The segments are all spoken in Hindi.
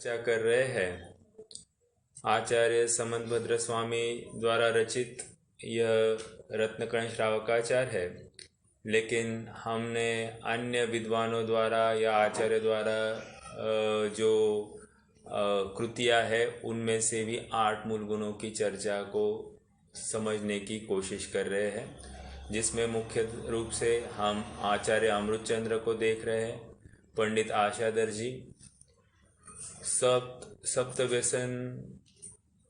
चर्चा कर रहे हैं। आचार्य समंतभद्र स्वामी द्वारा रचित यह रत्नकण श्रावकाचार है, लेकिन हमने अन्य विद्वानों द्वारा या आचार्य द्वारा जो कृतियाँ है उनमें से भी 8 मूल गुणों की चर्चा को समझने की कोशिश कर रहे हैं, जिसमें मुख्य रूप से हम आचार्य अमृतचंद्र को देख रहे हैं, पंडित आशाधर जी, सप्तव्यसन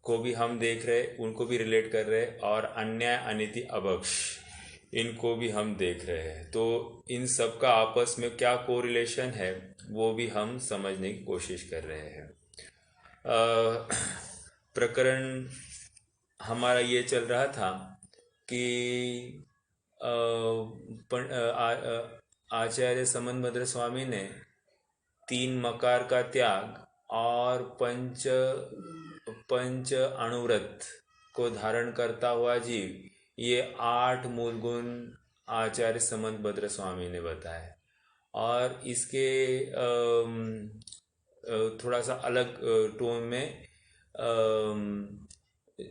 को भी हम देख रहे, उनको भी रिलेट कर रहे, और अन्याय अनिति अभक्ष इनको भी हम देख रहे हैं। तो इन सब का आपस में क्या कोरिलेशन है वो भी हम समझने की कोशिश कर रहे हैं। प्रकरण हमारा ये चल रहा था कि आचार्य समंतभद्र स्वामी ने 3 मकार का त्याग और पंच अणुव्रत को धारण करता हुआ जीव, ये 8 मूल गुण आचार्य समंतभद्र स्वामी ने बताए। और इसके थोड़ा सा अलग टोन में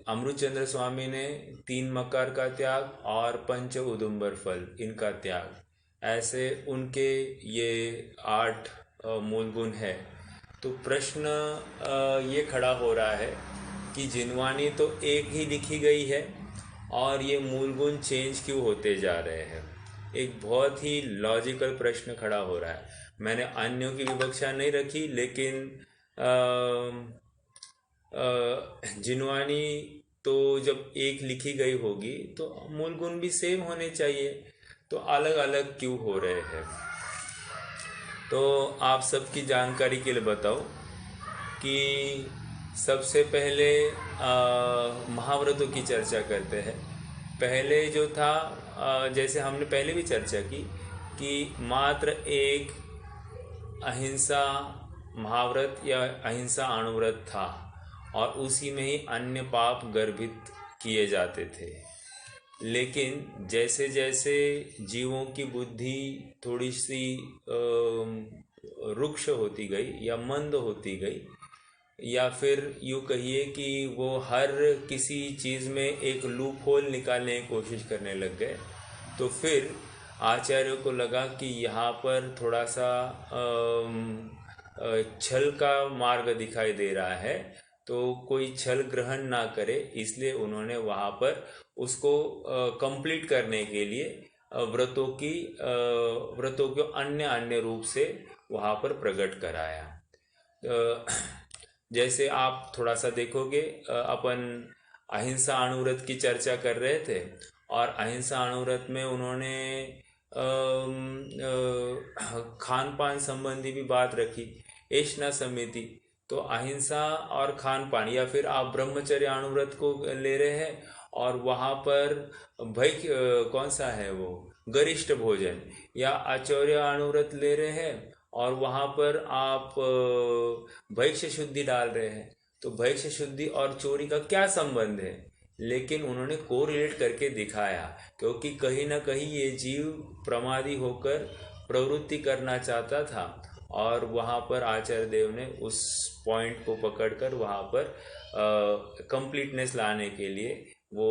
अमृतचंद्र स्वामी ने 3 मकार का त्याग और पंच उदुम्बर फल इनका त्याग, ऐसे उनके ये 8 मूल गुण है। तो प्रश्न ये खड़ा हो रहा है कि जिनवानी तो एक ही लिखी गई है और ये मूल गुण चेंज क्यों होते जा रहे हैं। एक बहुत ही लॉजिकल प्रश्न खड़ा हो रहा है। मैंने अन्यों की विवक्षा नहीं रखी, लेकिन जिनवानी तो जब एक लिखी गई होगी तो मूल गुण भी सेम होने चाहिए, तो अलग अलग क्यों हो रहे हैं। तो आप सबकी जानकारी के लिए बताओ कि सबसे पहले महाव्रतों की चर्चा करते हैं। पहले जो था, जैसे हमने पहले भी चर्चा की कि मात्र एक अहिंसा महाव्रत या अहिंसा अणुव्रत था और उसी में ही अन्य पाप गर्भित किए जाते थे। लेकिन जैसे जैसे जीवों की बुद्धि थोड़ी सी रुक्ष होती गई या मंद होती गई, या फिर यूँ कहिए कि वो हर किसी चीज़ में एक लूप होल निकालने की कोशिश करने लग गए, तो फिर आचार्यों को लगा कि यहाँ पर थोड़ा सा छल का मार्ग दिखाई दे रहा है, तो कोई छल ग्रहण ना करे, इसलिए उन्होंने वहाँ पर उसको कंप्लीट करने के लिए व्रतों को अन्य अन्य रूप से वहाँ पर प्रकट कराया। जैसे आप थोड़ा सा देखोगे, अपन अहिंसा अणुव्रत की चर्चा कर रहे थे और अहिंसा अणुव्रत में उन्होंने खान पान संबंधी भी बात रखी, एषणा समिति। तो अहिंसा और खान पान, या फिर आप ब्रह्मचर्य अणुव्रत को ले रहे हैं और वहाँ पर कौन सा है वो गरिष्ठ भोजन, या आचौर्य अणुव्रत ले रहे हैं और वहाँ पर आप भैक्ष्य शुद्धि डाल रहे हैं, तो भैक्ष्य शुद्धि और चोरी का क्या संबंध है। लेकिन उन्होंने कोरिलेट करके दिखाया, क्योंकि कहीं ना कहीं ये जीव प्रमादी होकर प्रवृत्ति करना चाहता था, और वहाँ पर आचार्य देव ने उस पॉइंट को पकड़कर वहाँ पर कंप्लीटनेस लाने के लिए वो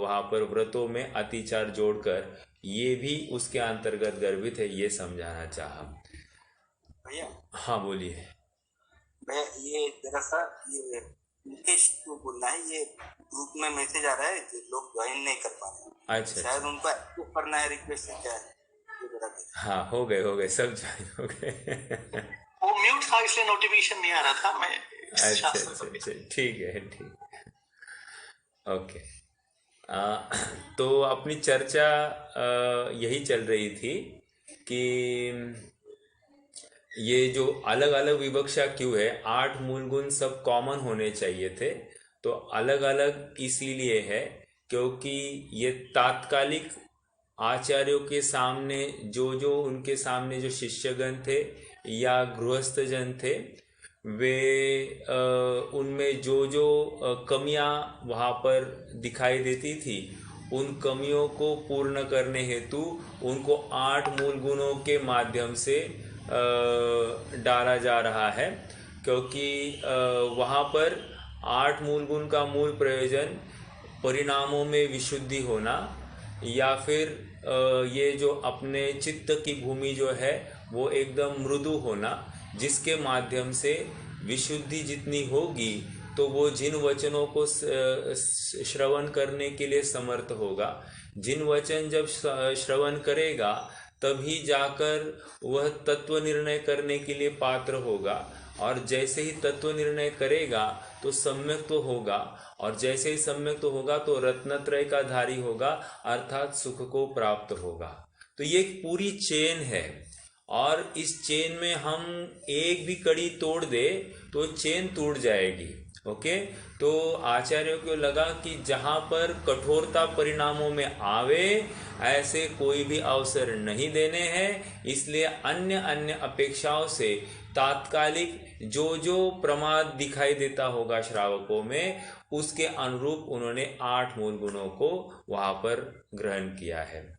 वहाँ पर व्रतों में अतिचार जोड़कर ये भी उसके अंतर्गत गर्भित है, ये समझाना चाहा। भैया, हाँ बोलिए भैया, ये जरा सा ये मुकेश को बोलना है, ये ग्रुप में मैसेज आ रहा है कि लोग ज्वाइन नहीं कर पा रहे हैं। अच्छा शायद उनको एक्टिव करना है, रिक्वेस्ट है, क्या है ये जरा देखिए। हाँ, हो गए सब ज्वाइन हो गए। वो म्यूट था इसलिए नोटिफिकेशन नहीं आ रहा था। मैं अच्छा, ठीक है। ओके। तो अपनी चर्चा यही चल रही थी कि ये जो अलग अलग विवक्षा क्यों है, 8 मूल गुण सब कॉमन होने चाहिए थे, तो अलग अलग इसीलिए है क्योंकि ये तात्कालिक आचार्यों के सामने जो उनके सामने जो शिष्यगण थे या गृहस्थ जन थे, वे उनमें जो कमियां वहाँ पर दिखाई देती थी, उन कमियों को पूर्ण करने हेतु उनको 8 मूल गुणों के माध्यम से डाला जा रहा है। क्योंकि वहाँ पर 8 मूल गुण का मूल प्रयोजन परिणामों में विशुद्धि होना, या फिर ये जो अपने चित्त की भूमि जो है वो एकदम मृदु होना, जिसके माध्यम से विशुद्धि जितनी होगी तो वो जिन वचनों को श्रवण करने के लिए समर्थ होगा। जिन वचन जब श्रवण करेगा तभी जाकर वह तत्व निर्णय करने के लिए पात्र होगा, और जैसे ही तत्व निर्णय करेगा तो सम्यक तो होगा, और जैसे ही सम्यक तो होगा तो रत्नत्रय का धारी होगा, अर्थात सुख को प्राप्त होगा। तो ये एक पूरी चेन है, और इस चेन में हम एक भी कड़ी तोड़ दे तो चेन टूट जाएगी। ओके, तो आचार्यों को लगा कि जहाँ पर कठोरता परिणामों में आवे ऐसे कोई भी अवसर नहीं देने हैं, इसलिए अन्य अन्य अपेक्षाओं से तात्कालिक जो जो प्रमाद दिखाई देता होगा श्रावकों में, उसके अनुरूप उन्होंने 8 मूल गुणों को वहाँ पर ग्रहण किया है।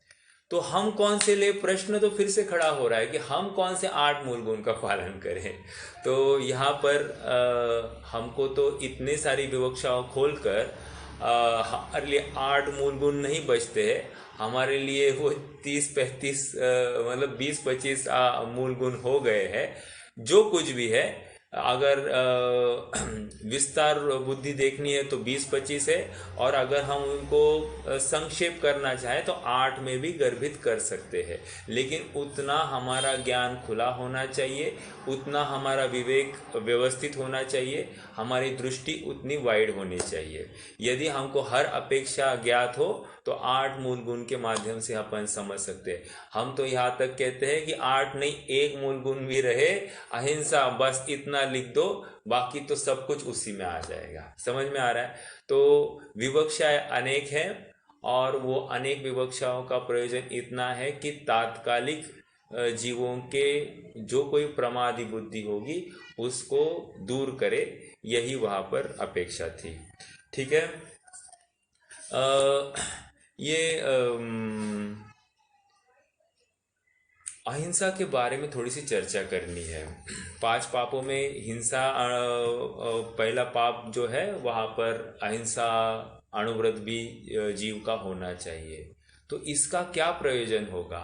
तो हम कौन से ले, प्रश्न तो फिर से खड़ा हो रहा है कि हम कौन से 8 मूल गुण का पालन करें। तो यहाँ पर हमको तो इतने सारी विवक्षाओं खोलकर हमारे लिए 8 मूल गुण नहीं बचते हैं, हमारे लिए वो 30-35 मतलब 20-25 मूल गुण हो गए हैं। जो कुछ भी है, अगर विस्तार बुद्धि देखनी है तो 20-25 है, और अगर हम उनको संक्षेप करना चाहें तो 8 में भी गर्भित कर सकते हैं। लेकिन उतना हमारा ज्ञान खुला होना चाहिए, उतना हमारा विवेक व्यवस्थित होना चाहिए, हमारी दृष्टि उतनी वाइड होनी चाहिए। यदि हमको हर अपेक्षा ज्ञात हो तो 8 मूल गुण के माध्यम से अपन समझ सकते हैं। हम तो यहाँ तक कहते हैं कि 8 नहीं, 1 मूल गुण भी रहे, अहिंसा, बस इतना लिख दो, बाकी तो सब कुछ उसी में आ जाएगा। समझ में आ रहा है? तो विवक्षाएं अनेक हैं, और वो अनेक विवक्षाओं का प्रयोजन इतना है कि तात्कालिक जीवों के जो कोई प्रमादी बुद्धि होगी उसको दूर करे, यही वहाँ पर अपेक्षा थी। ठीक है, ये अहिंसा के बारे में थोड़ी सी चर्चा करनी है। 5 पापों में हिंसा पहला पाप जो है वहाँ पर अहिंसा अणुव्रत भी जीव का होना चाहिए। तो इसका क्या प्रयोजन होगा?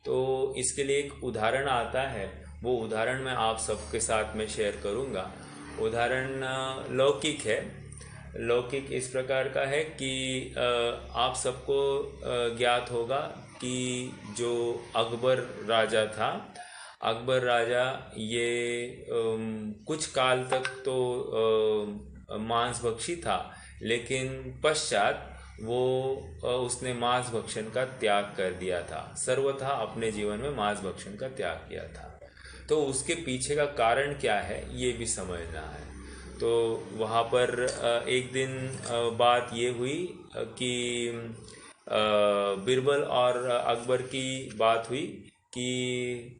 तो इसके लिए एक उदाहरण आता है, वो उदाहरण मैं आप सबके साथ में शेयर करूँगा। उदाहरण लौकिक है। लौकिक इस प्रकार का है कि आप सबको ज्ञात होगा कि जो अकबर राजा था, अकबर राजा ये कुछ काल तक तो मांसभक्षी था, लेकिन पश्चात वो उसने मांस भक्षण का त्याग कर दिया था, सर्वथा अपने जीवन में मांस भक्षण का त्याग किया था। तो उसके पीछे का कारण क्या है ये भी समझना है। तो वहाँ पर एक दिन बात ये हुई कि बीरबल और अकबर की बात हुई कि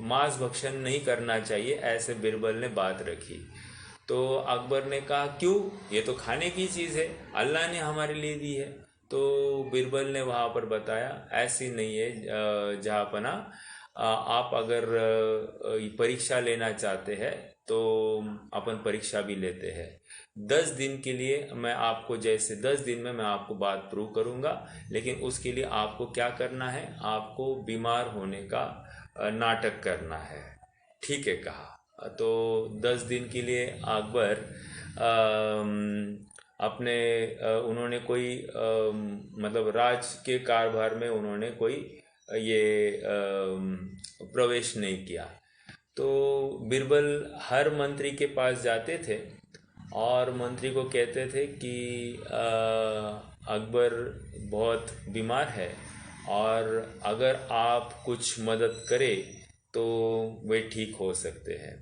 मांस भक्षण नहीं करना चाहिए, ऐसे बीरबल ने बात रखी। तो अकबर ने कहा क्यों, ये तो खाने की चीज़ है, अल्लाह ने हमारे लिए दी है। तो बीरबल ने वहाँ पर बताया ऐसी नहीं है जहाँपना, आप अगर परीक्षा लेना चाहते हैं तो अपन परीक्षा भी लेते हैं। 10 दिन के लिए मैं आपको, जैसे 10 दिन में मैं आपको बात प्रूव करूँगा, लेकिन उसके लिए आपको क्या करना है, आपको बीमार होने का नाटक करना है। ठीक है कहा। तो 10 दिन के लिए अकबर अपने उन्होंने कोई मतलब राज के कारभार में उन्होंने कोई ये प्रवेश नहीं किया। तो बीरबल हर मंत्री के पास जाते थे और मंत्री को कहते थे कि अकबर बहुत बीमार है और अगर आप कुछ मदद करें तो वे ठीक हो सकते हैं।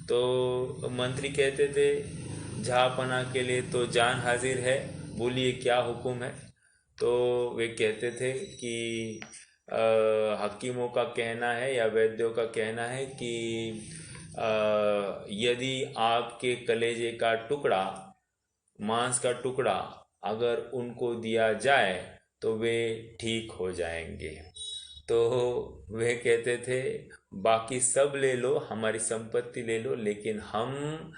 तो मंत्री कहते थे जहाँपना के लिए तो जान हाजिर है, बोलिए क्या हुक्म है। तो वे कहते थे कि हकीमों का कहना है या वैद्यों का कहना है कि यदि आपके कलेजे का टुकड़ा, मांस का टुकड़ा अगर उनको दिया जाए तो वे ठीक हो जाएंगे। तो वे कहते थे बाकी सब ले लो, हमारी संपत्ति ले लो, लेकिन हम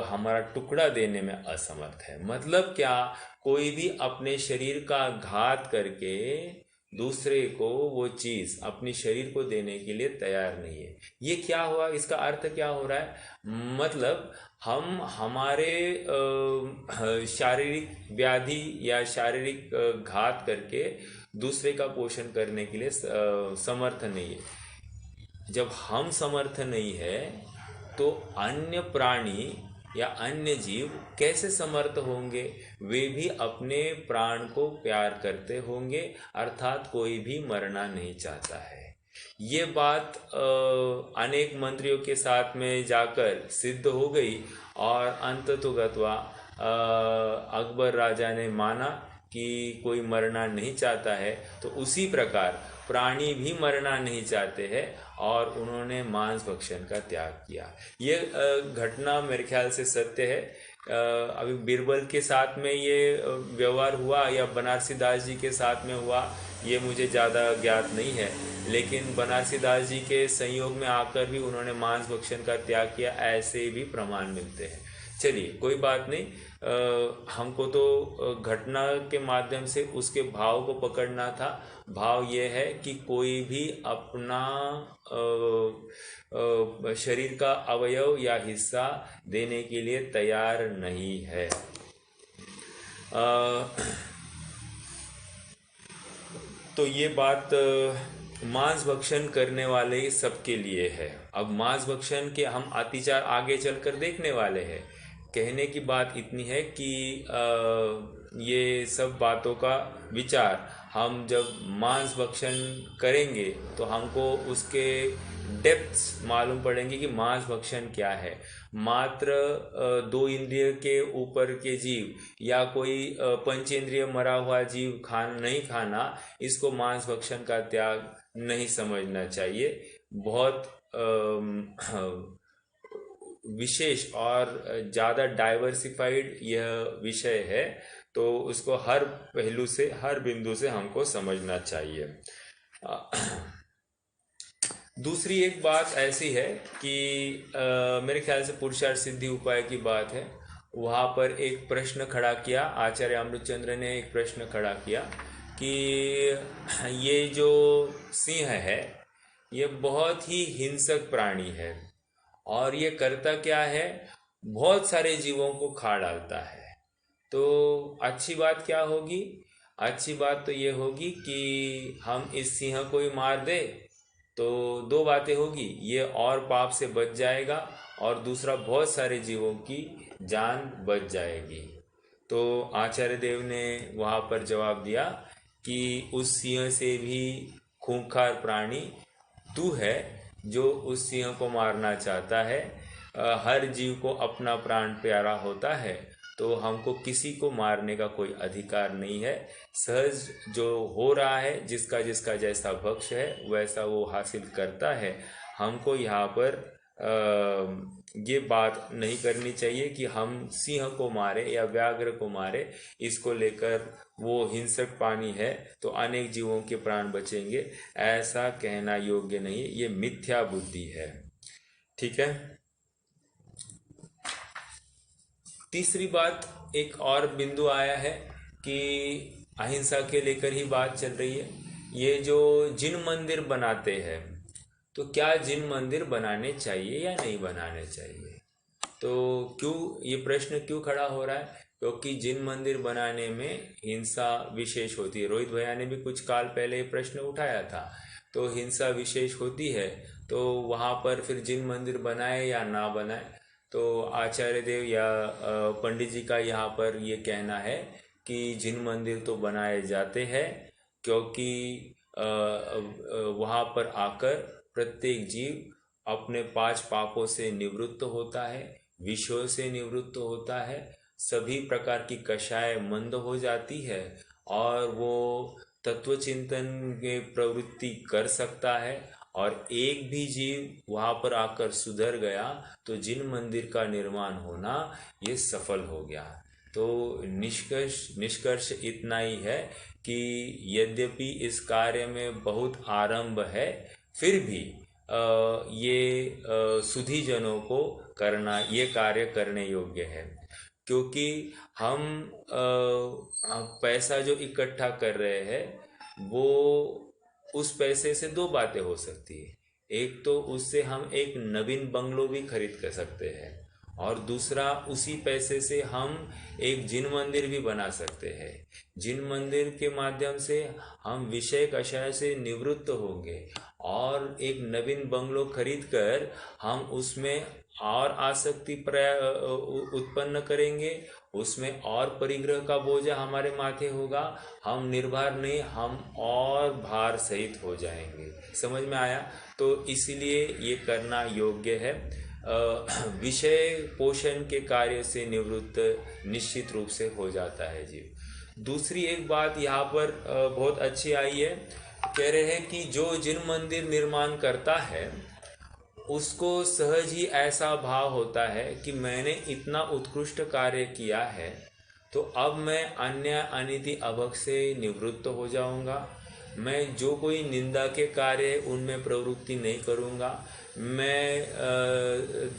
हमारा टुकड़ा देने में असमर्थ है। मतलब क्या, कोई भी अपने शरीर का घात करके दूसरे को वो चीज अपने शरीर को देने के लिए तैयार नहीं है। ये क्या हुआ, इसका अर्थ क्या हो रहा है? मतलब हम हमारे शारीरिक व्याधि या शारीरिक घात करके दूसरे का पोषण करने के लिए समर्थ नहीं है। जब हम समर्थ नहीं है तो अन्य प्राणी या अन्य जीव कैसे समर्थ होंगे? वे भी अपने प्राण को प्यार करते होंगे, अर्थात कोई भी मरना नहीं चाहता है। ये बात अनेक मंत्रियों के साथ में जाकर सिद्ध हो गई और अंततोगत्वा अकबर राजा ने माना कि कोई मरना नहीं चाहता है, तो उसी प्रकार प्राणी भी मरना नहीं चाहते हैं और उन्होंने मांस भक्षण का त्याग किया। ये घटना मेरे ख्याल से सत्य है। अभी बीरबल के साथ में ये व्यवहार हुआ या बनारसी दास जी के साथ में हुआ, ये मुझे ज़्यादा ज्ञात नहीं है, लेकिन बनारसी दास जी के संयोग में आकर भी उन्होंने मांस भक्षण का त्याग किया, ऐसे भी प्रमाण मिलते हैं। चलिए कोई बात नहीं, हमको तो घटना के माध्यम से उसके भाव को पकड़ना था। भाव ये है कि कोई भी अपना शरीर का अवयव या हिस्सा देने के लिए तैयार नहीं है। तो ये बात मांस भक्षण करने वाले सबके लिए है। अब मांस भक्षण के हम अतिचार आगे चलकर देखने वाले हैं। कहने की बात इतनी है कि ये सब बातों का विचार हम जब मांस भक्षण करेंगे तो हमको उसके डेप्थ्स मालूम पड़ेंगे कि मांस भक्षण क्या है। मात्र दो इंद्रिय के ऊपर के जीव या कोई पंचेंद्रिय मरा हुआ जीव नहीं खाना, इसको मांस भक्षण का त्याग नहीं समझना चाहिए। बहुत विशेष और ज़्यादा डाइवर्सिफाइड यह विषय है, तो उसको हर पहलू से, हर बिंदु से हमको समझना चाहिए। दूसरी एक बात ऐसी है कि मेरे ख्याल से पुरुषार्थ सिद्धि उपाय की बात है। वहाँ पर एक प्रश्न खड़ा किया, आचार्य अमृतचंद्र ने एक प्रश्न खड़ा किया कि ये जो सिंह है ये बहुत ही हिंसक प्राणी है और ये करता क्या है, बहुत सारे जीवों को खा डालता है। तो अच्छी बात क्या होगी? अच्छी बात तो ये होगी कि हम इस सिंह को ही मार दे, तो दो बातें होगी, ये और पाप से बच जाएगा और दूसरा बहुत सारे जीवों की जान बच जाएगी। तो आचार्य देव ने वहाँ पर जवाब दिया कि उस सिंह से भी खूंखार प्राणी तू है जो उस सिंह को मारना चाहता है। हर जीव को अपना प्राण प्यारा होता है, तो हमको किसी को मारने का कोई अधिकार नहीं है। सहज जो हो रहा है, जिसका जिसका जैसा भक्ष है वैसा वो हासिल करता है। हमको यहाँ पर ये बात नहीं करनी चाहिए कि हम सिंह को मारे या व्याघ्र को मारे, इसको लेकर वो हिंसक प्राणी है तो अनेक जीवों के प्राण बचेंगे, ऐसा कहना योग्य नहीं। ये मिथ्या बुद्धि है। ठीक है। तीसरी बात, एक और बिंदु आया है कि अहिंसा के लेकर ही बात चल रही है। ये जो जिन मंदिर बनाते हैं, तो क्या जिन मंदिर बनाने चाहिए या नहीं बनाने चाहिए? तो क्यों ये प्रश्न क्यों खड़ा हो रहा है? क्योंकि जिन मंदिर बनाने में हिंसा विशेष होती है। रोहित भैया ने भी कुछ काल पहले ये प्रश्न उठाया था। तो हिंसा विशेष होती है, तो वहाँ पर फिर जिन मंदिर बनाए या ना बनाए। तो आचार्य देव या पंडित जी का यहाँ पर ये कहना है कि जिन मंदिर तो बनाए जाते हैं, क्योंकि वहाँ पर आकर प्रत्येक जीव अपने 5 पापों से निवृत्त होता है, विषयों से निवृत्त होता है, सभी प्रकार की कषाय मंद हो जाती है और वो तत्वचिंतन में प्रवृत्ति कर सकता है। और एक भी जीव वहाँ पर आकर सुधर गया तो जिन मंदिर का निर्माण होना ये सफल हो गया। तो निष्कर्ष इतना ही है कि यद्यपि इस कार्य में बहुत आरंभ है, फिर भी ये सुधीजनों को करना, ये कार्य करने योग्य है। क्योंकि हम पैसा जो इकट्ठा कर रहे हैं वो, उस पैसे से दो बातें हो सकती है। एक तो उससे हम एक नवीन बंगलो भी खरीद कर सकते हैं, और दूसरा उसी पैसे से हम एक जिन मंदिर भी बना सकते हैं। जिन मंदिर के माध्यम से हम विषय कषाय से निवृत्त होंगे, और एक नवीन बंगलो खरीद कर हम उसमें और आसक्ति उत्पन्न करेंगे, उसमें और परिग्रह का बोझा हमारे माथे होगा, हम निर्भर नहीं, हम और भार सहित हो जाएंगे। समझ में आया? तो इसलिए ये करना योग्य है। विषय पोषण के कार्य से निवृत्त निश्चित रूप से हो जाता है जीव। दूसरी एक बात यहाँ पर बहुत अच्छी आई है। कह रहे हैं कि जो जिन मंदिर निर्माण करता है उसको सहज ही ऐसा भाव होता है कि मैंने इतना उत्कृष्ट कार्य किया है, तो अब मैं अन्य अनिति अभक्त से निवृत्त हो जाऊंगा। मैं जो कोई निंदा के कार्य उनमें प्रवृत्ति नहीं करूंगा। मैं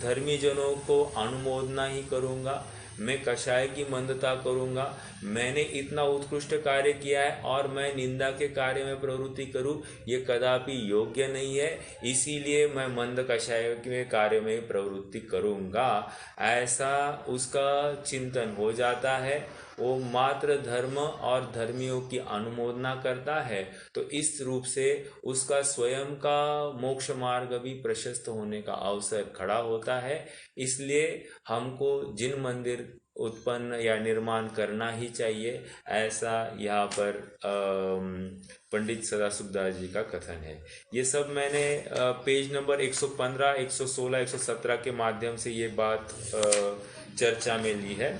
धर्मी जनों को अनुमोदना ही करूंगा। मैं कषाय की मंदता करूंगा। मैंने इतना उत्कृष्ट कार्य किया है और मैं निंदा के कार्य में प्रवृत्ति करूं, ये कदापि योग्य नहीं है। इसीलिए मैं मंद कषाय के कार्य में प्रवृत्ति करूंगा, ऐसा उसका चिंतन हो जाता है। वो मात्र धर्म और धर्मियों की अनुमोदना करता है, तो इस रूप से उसका स्वयं का मोक्ष मार्ग भी प्रशस्त होने का अवसर खड़ा होता है। इसलिए हमको जिन मंदिर उत्पन्न या निर्माण करना ही चाहिए, ऐसा यहाँ पर पंडित सदाशिवदास जी का कथन है। ये सब मैंने पेज नंबर 115, 116, 117 के माध्यम से ये बात चर्चा में ली है।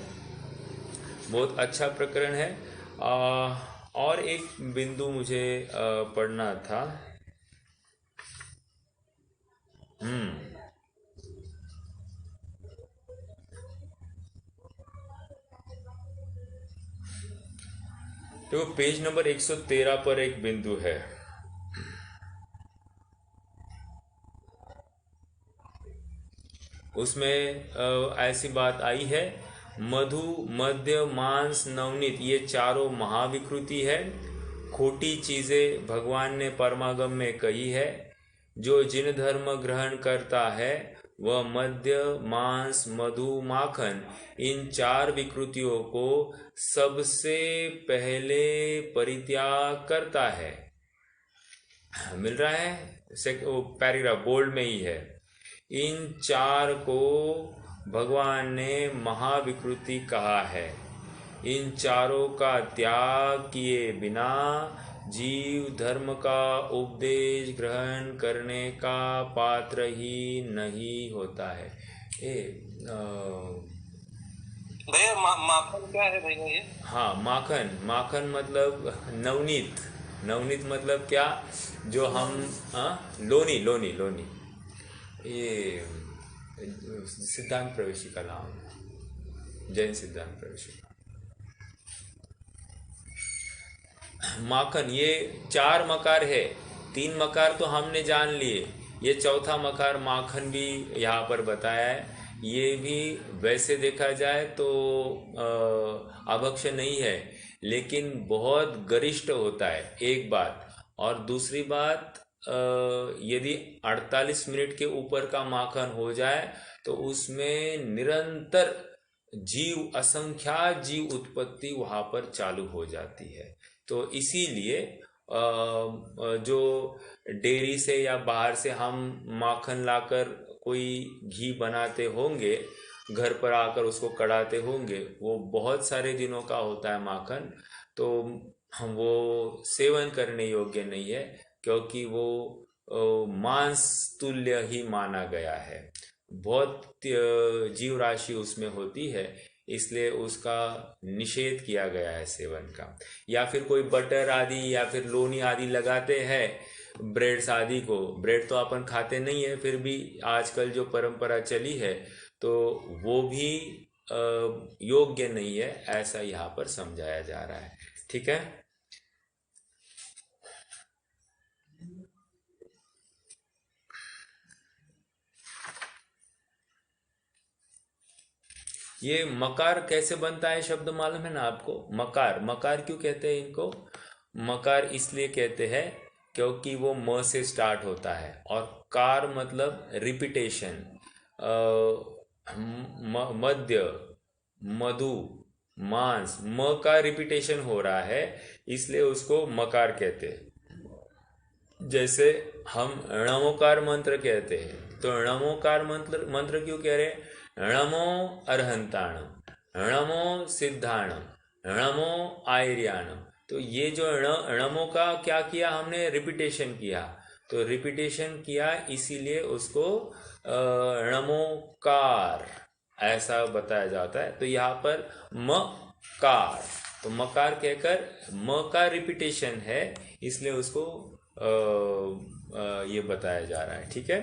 बहुत अच्छा प्रकरण है। और एक बिंदु मुझे पढ़ना था। तो पेज नंबर 113 पर एक बिंदु है। उसमें ऐसी बात आई है, मधु, मध्य, मांस, नवनीत, ये चारों महाविकृति है। खोटी चीजें भगवान ने परमागम में कही है। जो जिन धर्म ग्रहण करता है वह मध्य, मांस, मधु, माखन, इन चार विकृतियों को सबसे पहले परित्याग करता है। मिल रहा है? पैराग्राफ बोल्ड में ही है। इन चार को भगवान ने महाविकृति कहा है। इन चारों का त्याग किए बिना जीव धर्म का उपदेश ग्रहण करने का पात्र ही नहीं होता है। भैया माखन क्या है भैया ये? हाँ, माखन, माखन मतलब नवनीत। नवनीत मतलब क्या? जो हम लोनी, लोनी, लोनी, ये सिद्धांत प्रवेशी का नाम है, जैन सिद्धांत प्रवेशी। माखन, ये 4 मकार है। 3 मकार तो हमने जान लिए, ये चौथा मकार माखन भी यहाँ पर बताया है। ये भी वैसे देखा जाए तो अभक्ष नहीं है, लेकिन बहुत गरिष्ठ होता है, एक बात। और दूसरी बात, यदि 48 मिनट के ऊपर का माखन हो जाए तो उसमें निरंतर जीव, असंख्यात जीव उत्पत्ति वहाँ पर चालू हो जाती है। तो इसीलिए जो डेयरी से या बाहर से हम माखन लाकर कोई घी बनाते होंगे, घर पर आकर उसको कढ़ाते होंगे, वो बहुत सारे दिनों का होता है माखन, तो हम वो सेवन करने योग्य नहीं है, क्योंकि वो मांस तुल्य ही माना गया है। बहुत जीव राशि उसमें होती है, इसलिए उसका निषेध किया गया है सेवन का। या फिर कोई बटर आदि या फिर लोनी आदि लगाते हैं ब्रेड्स आदि को। ब्रेड तो अपन खाते नहीं है, फिर भी आजकल जो परंपरा चली है तो वो भी योग्य नहीं है, ऐसा यहाँ पर समझाया जा रहा है। ठीक है। ये मकार कैसे बनता है शब्द मालूम है ना आपको? मकार, मकार क्यों कहते हैं इनको? मकार इसलिए कहते हैं क्योंकि वो म से स्टार्ट होता है, और कार मतलब रिपीटेशन, मध्य, मधु, मांस, म का रिपीटेशन हो रहा है, इसलिए उसको मकार कहते हैं। जैसे हम णमोकार मंत्र कहते हैं, तो णमोकार मंत्र मंत्र क्यों कह रहे हैं? णमो अरहंताणम, णमो सिद्धाणम, णमो आयर्याणम। तो ये जो णमो का क्या किया हमने? रिपीटेशन किया, तो रिपीटेशन किया इसीलिए उसको णमोकार ऐसा बताया जाता है। तो यहाँ पर मकार, तो मकार कहकर म का रिपीटेशन है, इसलिए उसको ये बताया जा रहा है। ठीक है,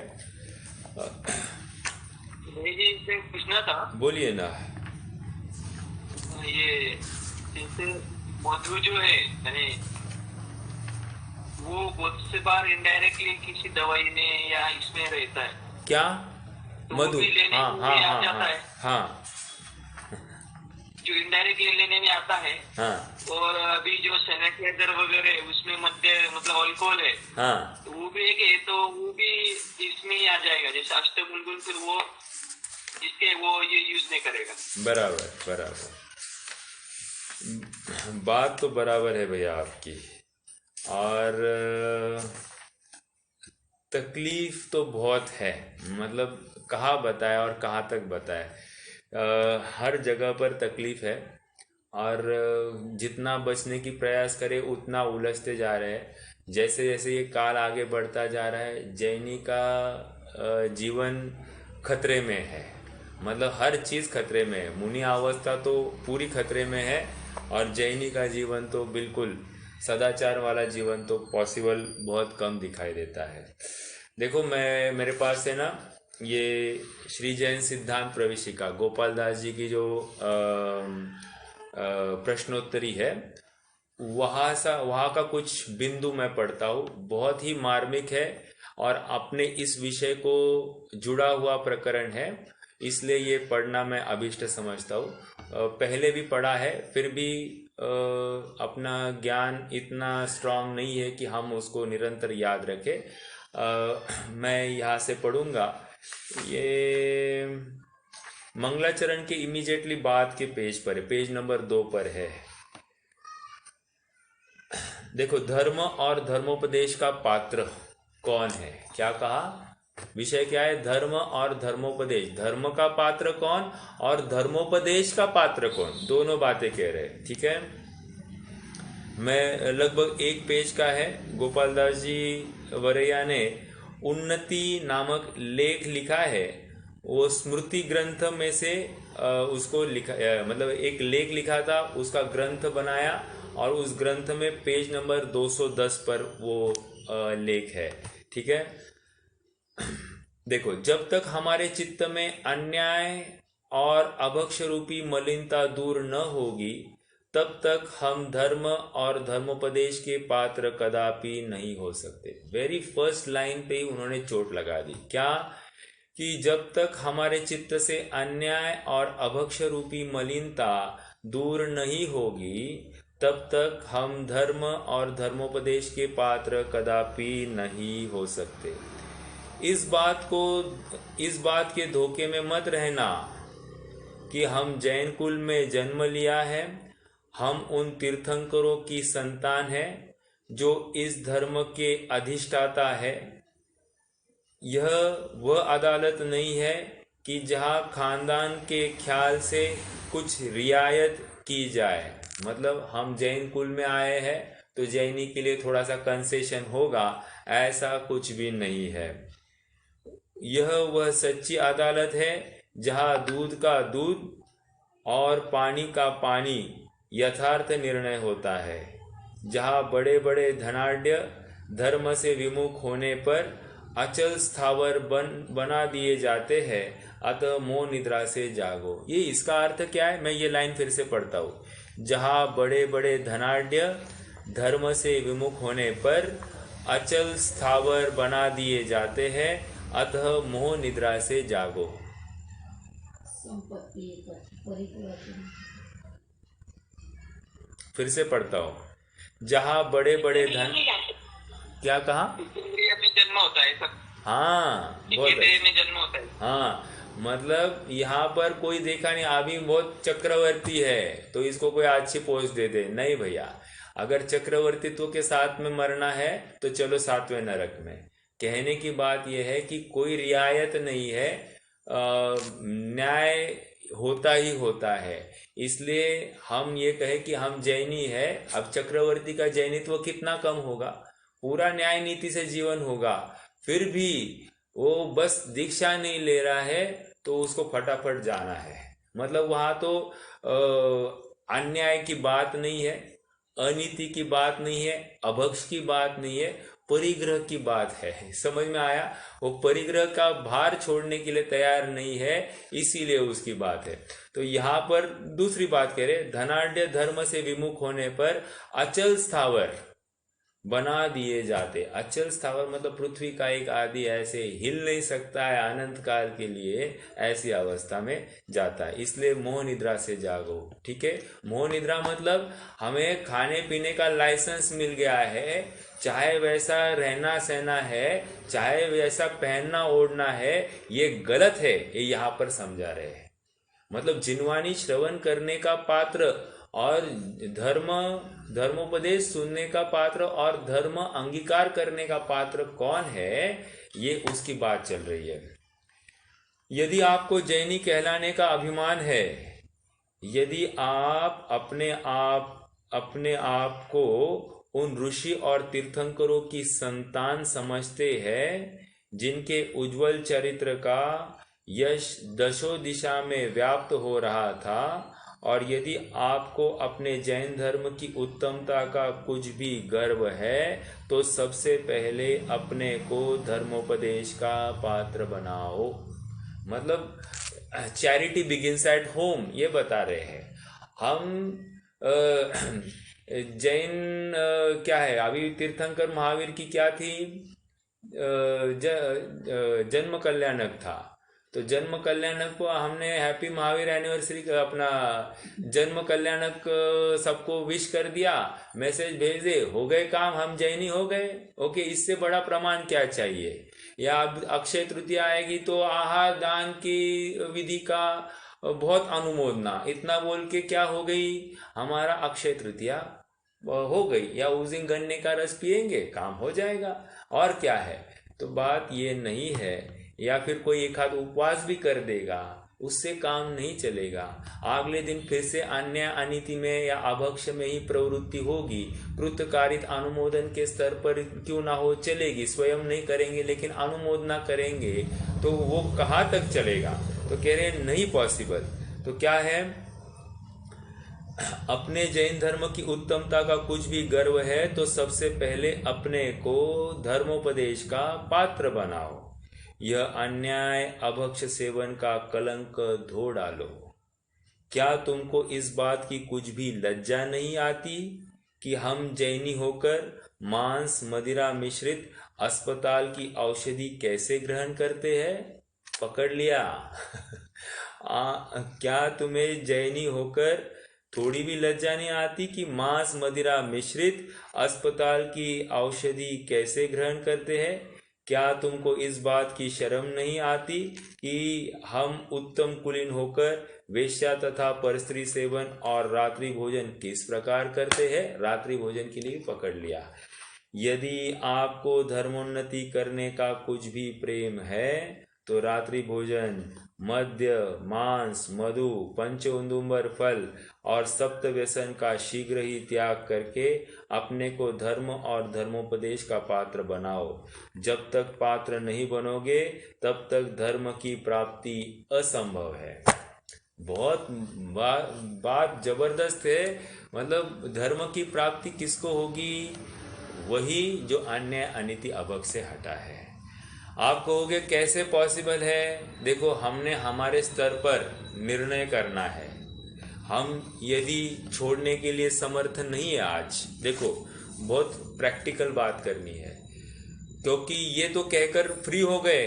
जी इससे पूछना था, बोलिए ना। ये जैसे मधु जो है यानी वो बहुत से बार इनडायरेक्टली किसी दवाई में या इसमें रहता है क्या? तो मधु? वो भी लेने हाँ में हाँ आ हाँ जाता हाँ है, हाँ जो इनडायरेक्टली लेने में आता है। हाँ और अभी जो सैनिटाइजर वगैरह है उसमें मध्य मतलब अल्कोहल है, हाँ तो वो भी एक है, तो वो भी इसमें ही आ जाएगा। जैसे अष्टबुलबुल फिर वो इसके वो ये यूज नहीं करेगा। बराबर बराबर, बात तो बराबर है भैया आपकी। और तकलीफ तो बहुत है, मतलब कहाँ बताए और कहाँ तक बताए। हर जगह पर तकलीफ है, और जितना बचने की प्रयास करें उतना उलझते जा रहे हैं। जैसे जैसे ये काल आगे बढ़ता जा रहा है, जैनी का जीवन खतरे में है, मतलब हर चीज़ खतरे में है। मुनि अवस्था तो पूरी खतरे में है, और जैनी का जीवन तो बिल्कुल, सदाचार वाला जीवन तो पॉसिबल बहुत कम दिखाई देता है। देखो, मेरे पास है ना ये श्री जैन सिद्धांत प्रविशिका गोपाल दास जी की जो प्रश्नोत्तरी है, वहाँ का कुछ बिंदु मैं पढ़ता हूँ, बहुत ही मार्मिक है, और अपने इस विषय को जुड़ा हुआ प्रकरण है, इसलिए ये पढ़ना मैं अभिष्ट समझता हूँ। पहले भी पढ़ा है, फिर भी अपना ज्ञान इतना स्ट्रांग नहीं है कि हम उसको निरंतर याद रखें। मैं यहाँ से पढ़ूंगा। ये मंगलाचरण के इमीडिएटली बाद के पेज पर है, पेज नंबर 2 पर है। देखो, धर्म और धर्मोपदेश का पात्र कौन है? क्या कहा? विषय क्या है? धर्म और धर्मोपदेश। धर्म का पात्र कौन और धर्मोपदेश का पात्र कौन? दोनों बातें कह रहे हैं। ठीक है, मैं लगभग 1 पेज का है। गोपाल दास जी वरैया ने उन्नति नामक लेख लिखा है, वो स्मृति ग्रंथ में से उसको लिखा, मतलब एक लेख लिखा था, उसका ग्रंथ बनाया, और उस ग्रंथ में पेज नंबर 210 पर वो लेख है। ठीक है, देखो, जब तक हमारे चित्त में अन्याय और अभक्ष रूपी मलिनता दूर न होगी, तब तक हम धर्म और धर्मोपदेश के पात्र कदापि नहीं हो सकते। वेरी फर्स्ट लाइन पे ही उन्होंने चोट लगा दी। क्या? कि जब तक हमारे चित्त से अन्याय और अभक्ष रूपी मलिनता दूर नहीं होगी, तब तक हम धर्म और धर्मोपदेश के पात्र कदापि नहीं हो सकते। इस बात के धोखे में मत रहना कि हम जैन कुल में जन्म लिया है, हम उन तीर्थंकरों की संतान है जो इस धर्म के अधिष्ठाता है। यह वह अदालत नहीं है कि जहां खानदान के ख्याल से कुछ रियायत की जाए, मतलब हम जैन कुल में आए हैं तो जैनी के लिए थोड़ा सा कंसेशन होगा, ऐसा कुछ भी नहीं है। यह वह सच्ची अदालत है जहां दूध का दूध और पानी का पानी यथार्थ निर्णय होता है, जहां बड़े बड़े धनाढ्य धर्म से विमुख होने पर अचल स्थावर बना दिए जाते हैं। अतः मोह निद्रा से जागो। ये इसका अर्थ क्या है? मैं ये लाइन फिर से पढ़ता हूँ। जहाँ बड़े बड़े धनाढ्य धर्म से विमुख होने पर अचल स्थावर बना दिए जाते हैं, अतः मोह निद्रा से जागो। फिर से पढ़ता हूँ। जहाँ बड़े बड़े धन, क्या कहा? इंद्रिय में जन्म होता है सब, हाँ, इनके बहुत देह में जन्म होता है। हाँ, मतलब यहाँ पर कोई देखा नहीं अभी बहुत चक्रवर्ती है तो इसको कोई अच्छी पोस्ट दे दे, नहीं भैया। अगर चक्रवर्तीत्व के साथ में मरना है तो चलो 7वें नरक में। कहने की बात यह है कि कोई रियायत नहीं है, न्याय होता ही होता है। इसलिए हम ये कहे कि हम जैनी है, अब चक्रवर्ती का जैनित्व कितना कम होगा, पूरा न्याय नीति से जीवन होगा, फिर भी वो बस दीक्षा नहीं ले रहा है तो उसको फटाफट जाना है। मतलब वहां तो अन्याय की बात नहीं है, अनीति की बात नहीं है, अभक्ष की बात नहीं है, परिग्रह की बात है। समझ में आया? वो परिग्रह का भार छोड़ने के लिए तैयार नहीं है, इसीलिए उसकी बात है। तो यहाँ पर दूसरी बात कह रहे, धनाढ़ धर्म से विमुख होने पर अचल स्थावर बना दिए जाते। अचल स्थावर मतलब पृथ्वी का एक आदि ऐसे हिल नहीं सकता है अनंत काल के लिए, ऐसी अवस्था में जाता है। इसलिए मोह निद्रा से जागो। ठीक है, मोह निद्रा मतलब हमें खाने पीने का लाइसेंस मिल गया है, चाहे वैसा रहना सहना है, चाहे वैसा पहनना ओढ़ना है, ये गलत है, ये यहाँ पर समझा रहे हैं। मतलब जिनवानी श्रवण करने का पात्र और धर्मोपदेश सुनने का पात्र और धर्म अंगीकार करने का पात्र कौन है, ये उसकी बात चल रही है। यदि आपको जैनी कहलाने का अभिमान है, यदि आप अपने आप को उन ऋषि और तीर्थंकरों की संतान समझते हैं जिनके उज्जवल चरित्र का यश दशों दिशा में व्याप्त हो रहा था, और यदि आपको अपने जैन धर्म की उत्तमता का कुछ भी गर्व है, तो सबसे पहले अपने को धर्मोपदेश का पात्र बनाओ। मतलब चैरिटी बिगिंस एट होम, ये बता रहे हैं हम। जैन क्या है, अभी तीर्थंकर महावीर की क्या थी, जन्म कल्याणक था। तो जन्म कल्याणक को हमने हैप्पी महावीर एनिवर्सरी अपना जन्म कल्याणक सबको विश कर दिया, मैसेज भेज दे, हो गए काम, हम जैनी हो गए। ओके, इससे बड़ा प्रमाण क्या चाहिए? या अब अक्षय तृतीया आएगी तो आहार दान की विधि का बहुत अनुमोदना, इतना बोल के क्या हो गई, हमारा अक्षय तृतीया हो गई, या उस दिन गन्ने का रस पिएंगे, काम हो जाएगा, और क्या है। तो बात ये नहीं है। या फिर कोई एक आध उपवास भी कर देगा, उससे काम नहीं चलेगा। अगले दिन फिर से अन्याय अनीति में या अभक्ष में ही प्रवृत्ति होगी। कृतकारित अनुमोदन के स्तर पर क्यों ना हो, चलेगी, स्वयं नहीं करेंगे लेकिन अनुमोदना करेंगे, तो वो कहाँ तक चलेगा? तो कह रहे हैं नहीं पॉसिबल। तो क्या है, अपने जैन धर्म की उत्तमता का कुछ भी गर्व है तो सबसे पहले अपने को धर्मोपदेश का पात्र बनाओ। यह अन्याय अभक्ष सेवन का कलंक धो डालो। क्या तुमको इस बात की कुछ भी लज्जा नहीं आती कि हम जैनी होकर मांस मदिरा मिश्रित अस्पताल की औषधि कैसे ग्रहण करते हैं? पकड़ लिया। क्या तुम्हें जैनी होकर थोड़ी भी लज्जा नहीं आती कि मांस मदिरा मिश्रित अस्पताल की औषधि कैसे ग्रहण करते हैं? क्या तुमको इस बात की शर्म नहीं आती कि हम उत्तम कुलीन होकर वेश्या तथा परस्त्री सेवन और रात्रि भोजन किस प्रकार करते हैं? रात्रि भोजन के लिए पकड़ लिया। यदि आपको धर्मोन्नति करने का कुछ भी प्रेम है तो रात्रि भोजन, मद्य, मांस, मधु, पंचउंदुम्बर फल और सप्त व्यसन का शीघ्र ही त्याग करके अपने को धर्म और धर्मोपदेश का पात्र बनाओ। जब तक पात्र नहीं बनोगे तब तक धर्म की प्राप्ति असंभव है। बहुत बात जबरदस्त है। मतलब धर्म की प्राप्ति किसको होगी? वही जो अन्याय अनीति अभक्ष से हटा है। आप कहोगे कैसे पॉसिबल है? देखो, हमने हमारे स्तर पर निर्णय करना है। हम यदि छोड़ने के लिए समर्थ नहीं है आज, देखो बहुत प्रैक्टिकल बात करनी है, क्योंकि ये तो कहकर फ्री हो गए,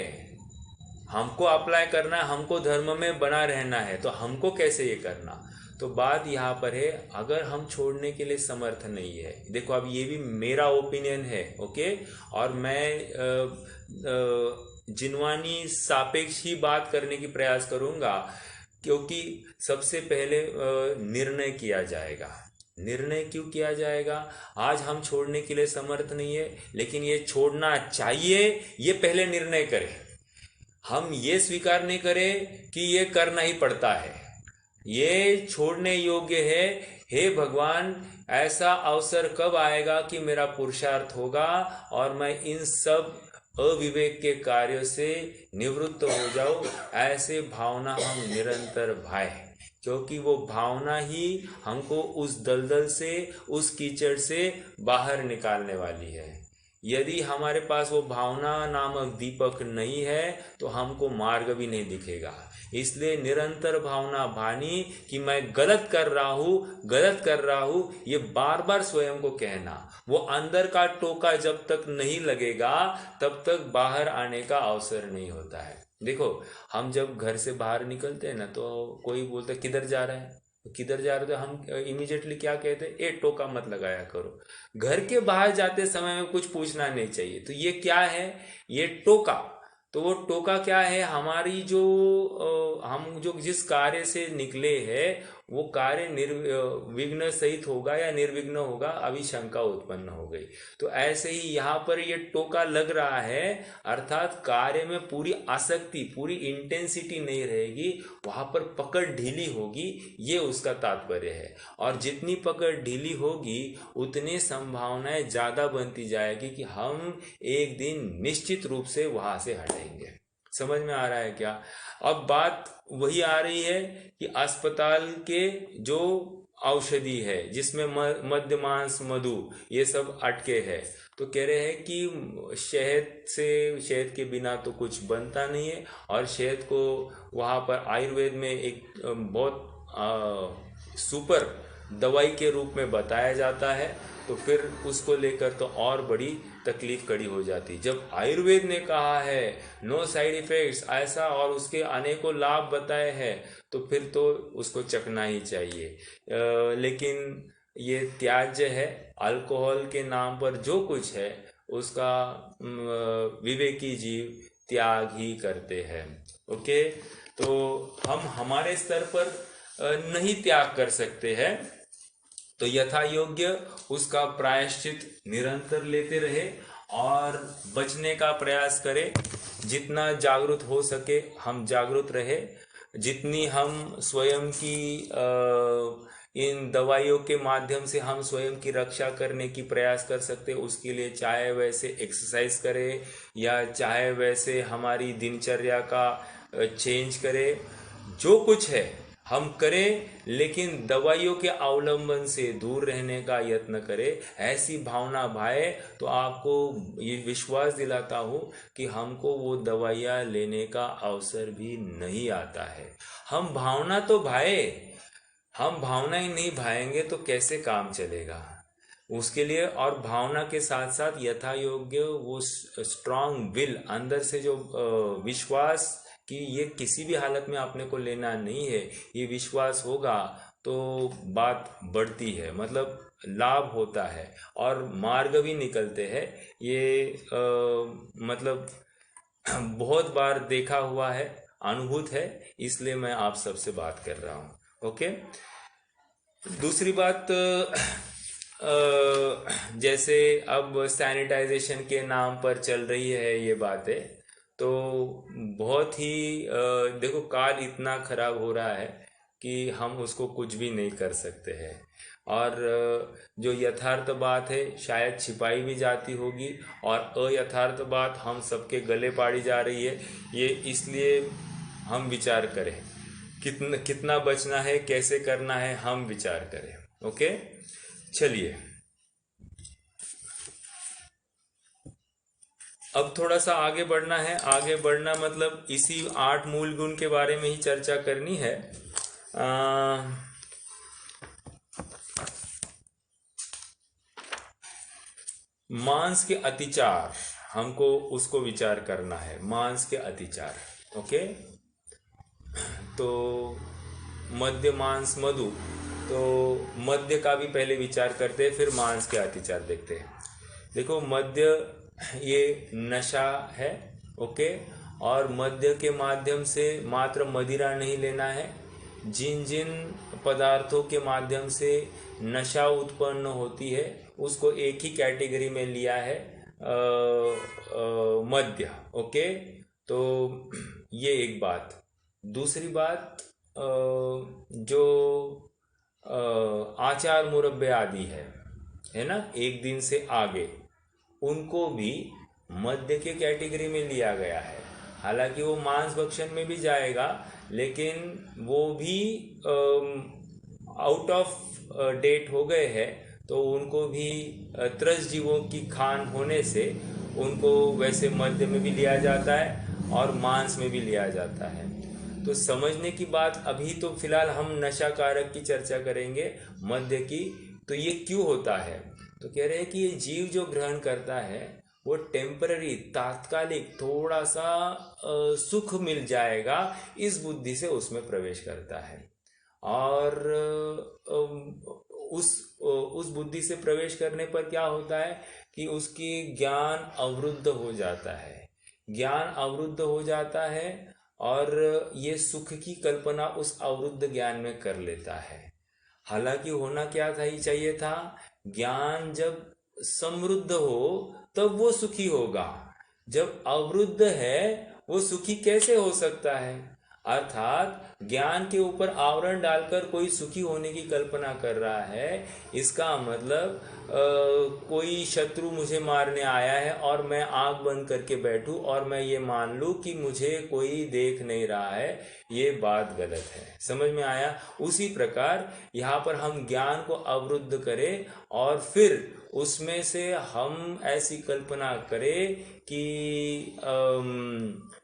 हमको अप्लाई करना है, हमको धर्म में बना रहना है, तो हमको कैसे ये करना। तो बात यहाँ पर है, अगर हम छोड़ने के लिए समर्थ नहीं है, देखो अब ये भी मेरा ओपिनियन है, ओके, और मैं जिनवानी सापेक्ष ही बात करने की प्रयास करूँगा, क्योंकि सबसे पहले निर्णय किया जाएगा। निर्णय क्यों किया जाएगा? आज हम छोड़ने के लिए समर्थ नहीं है, लेकिन ये छोड़ना चाहिए, ये पहले निर्णय करें। हम ये स्वीकार नहीं करें कि ये करना ही पड़ता है, ये छोड़ने योग्य है। हे भगवान, ऐसा अवसर कब आएगा कि मेरा पुरुषार्थ होगा और मैं इन सब अविवेक के कार्यों से निवृत्त हो जाऊं, ऐसे भावना हम निरंतर भाए, क्योंकि वो भावना ही हमको उस दलदल से, उस कीचड़ से बाहर निकालने वाली है। यदि हमारे पास वो भावना नामक दीपक नहीं है तो हमको मार्ग भी नहीं दिखेगा। इसलिए निरंतर भावना भानी कि मैं गलत कर रहा हूँ, ये बार बार स्वयं को कहना। वो अंदर का टोका जब तक नहीं लगेगा तब तक बाहर आने का अवसर नहीं होता है। देखो, हम जब घर से बाहर निकलते हैं ना, तो कोई बोलता है किधर जा रहा है, किधर जा रहे हो, तो हम इमीडिएटली क्या कहते हैं, ए टोका मत लगाया करो। घर के बाहर जाते समय में कुछ पूछना नहीं चाहिए। तो ये क्या है, ये टोका। तो वो टोका क्या है, हमारी जो हम जो जिस कार्य से निकले हैं वो कार्य विघ्न सहित होगा या निर्विघ्न होगा, अभी शंका उत्पन्न हो गई। तो ऐसे ही यहाँ पर ये टोका लग रहा है, अर्थात कार्य में पूरी आसक्ति, पूरी इंटेंसिटी नहीं रहेगी, वहां पर पकड़ ढीली होगी, ये उसका तात्पर्य है। और जितनी पकड़ ढीली होगी उतनी संभावनाएं ज्यादा बनती जाएगी कि हम एक दिन निश्चित रूप से वहां से हटेंगे। समझ में आ रहा है क्या? अब बात वही आ रही है कि अस्पताल के जो औषधि है जिसमें मद्य मांस मधु ये सब अटके हैं, तो कह रहे हैं कि शहद के बिना तो कुछ बनता नहीं है, और शहद को वहाँ पर आयुर्वेद में एक बहुत सुपर दवाई के रूप में बताया जाता है। तो फिर उसको लेकर तो और बड़ी तकलीफ खड़ी हो जाती। जब आयुर्वेद ने कहा है नो साइड इफेक्ट्स ऐसा, और उसके अनेकों लाभ बताए हैं, तो फिर तो उसको चखना ही चाहिए। लेकिन ये त्याज्य है। अल्कोहल के नाम पर जो कुछ है उसका विवेकी जीव त्याग ही करते हैं। ओके, तो हम हमारे स्तर पर नहीं त्याग कर सकते हैं, तो यथा योग्य उसका प्रायश्चित निरंतर लेते रहे और बचने का प्रयास करें। जितना जागरूक हो सके हम जागरूक रहे, जितनी हम स्वयं की इन दवाइयों के माध्यम से हम स्वयं की रक्षा करने की प्रयास कर सकते, उसके लिए चाहे वैसे एक्सरसाइज करें या चाहे वैसे हमारी दिनचर्या का चेंज करें, जो कुछ है हम करें, लेकिन दवाइयों के अवलंबन से दूर रहने का यत्न करें। ऐसी भावना भाए तो आपको ये विश्वास दिलाता हूँ कि हमको वो दवाइयाँ लेने का अवसर भी नहीं आता है। हम भावना तो भाए, हम भावना ही नहीं भाएंगे तो कैसे काम चलेगा उसके लिए। और भावना के साथ साथ यथा योग्य वो स्ट्रांग विल, अंदर से जो विश्वास कि ये किसी भी हालत में आपने को लेना नहीं है, ये विश्वास होगा तो बात बढ़ती है, मतलब लाभ होता है और मार्ग भी निकलते हैं। ये मतलब बहुत बार देखा हुआ है, अनुभूत है, इसलिए मैं आप सबसे बात कर रहा हूँ। ओके, दूसरी बात, जैसे अब सैनिटाइजेशन के नाम पर चल रही है ये बातें, तो बहुत ही देखो काल इतना खराब हो रहा है कि हम उसको कुछ भी नहीं कर सकते हैं। और जो यथार्थ बात है शायद छिपाई भी जाती होगी, और अयथार्थ बात हम सबके गले पाड़ी जा रही है। ये इसलिए हम विचार करें कितना बचना है, कैसे करना है, हम विचार करें। ओके, चलिए अब थोड़ा सा आगे बढ़ना है। आगे बढ़ना मतलब इसी 8 मूल गुण के बारे में ही चर्चा करनी है। मांस के अतिचार, हमको उसको विचार करना है। मांस के अतिचार, ओके। तो मद्य मांस मधु, तो मद्य का भी पहले विचार करते हैं, फिर मांस के अतिचार देखते हैं। देखो मद्य ये नशा है, ओके। और मद्य के माध्यम से मात्र मदिरा नहीं लेना है, जिन जिन पदार्थों के माध्यम से नशा उत्पन्न होती है उसको एक ही कैटेगरी में लिया है, मद्य, ओके। तो ये एक बात। दूसरी बात, जो आचार मुरब्बे आदि है ना, एक दिन से आगे, उनको भी मद्य के कैटेगरी में लिया गया है। हालांकि वो मांस भक्षण में भी जाएगा, लेकिन वो भी आउट ऑफ डेट हो गए हैं, तो उनको भी त्रस जीवों की खान होने से उनको वैसे मद्य में भी लिया जाता है और मांस में भी लिया जाता है। तो समझने की बात, अभी तो फिलहाल हम नशा कारक की चर्चा करेंगे, मद्य की। तो ये क्यों होता है? तो कह रहे हैं कि ये जीव जो ग्रहण करता है वो टेम्पररी, तात्कालिक थोड़ा सा सुख मिल जाएगा, इस बुद्धि से उसमें प्रवेश करता है। और उस बुद्धि से प्रवेश करने पर क्या होता है कि उसकी ज्ञान अवरुद्ध हो जाता है, ज्ञान अवरुद्ध हो जाता है, और ये सुख की कल्पना उस अवरुद्ध ज्ञान में कर लेता है। हालांकि होना क्या था, ही चाहिए था, ज्ञान जब समृद्ध हो तब वो सुखी होगा। जब अवरुद्ध है वो सुखी कैसे हो सकता है? अर्थात ज्ञान के ऊपर आवरण डालकर कोई सुखी होने की कल्पना कर रहा है। इसका मतलब कोई शत्रु मुझे मारने आया है और मैं आंख बंद करके बैठूं और मैं ये मान लूं कि मुझे कोई देख नहीं रहा है, ये बात गलत है। समझ में आया? उसी प्रकार यहाँ पर हम ज्ञान को अवरुद्ध करें और फिर उसमें से हम ऐसी कल्पना करें कि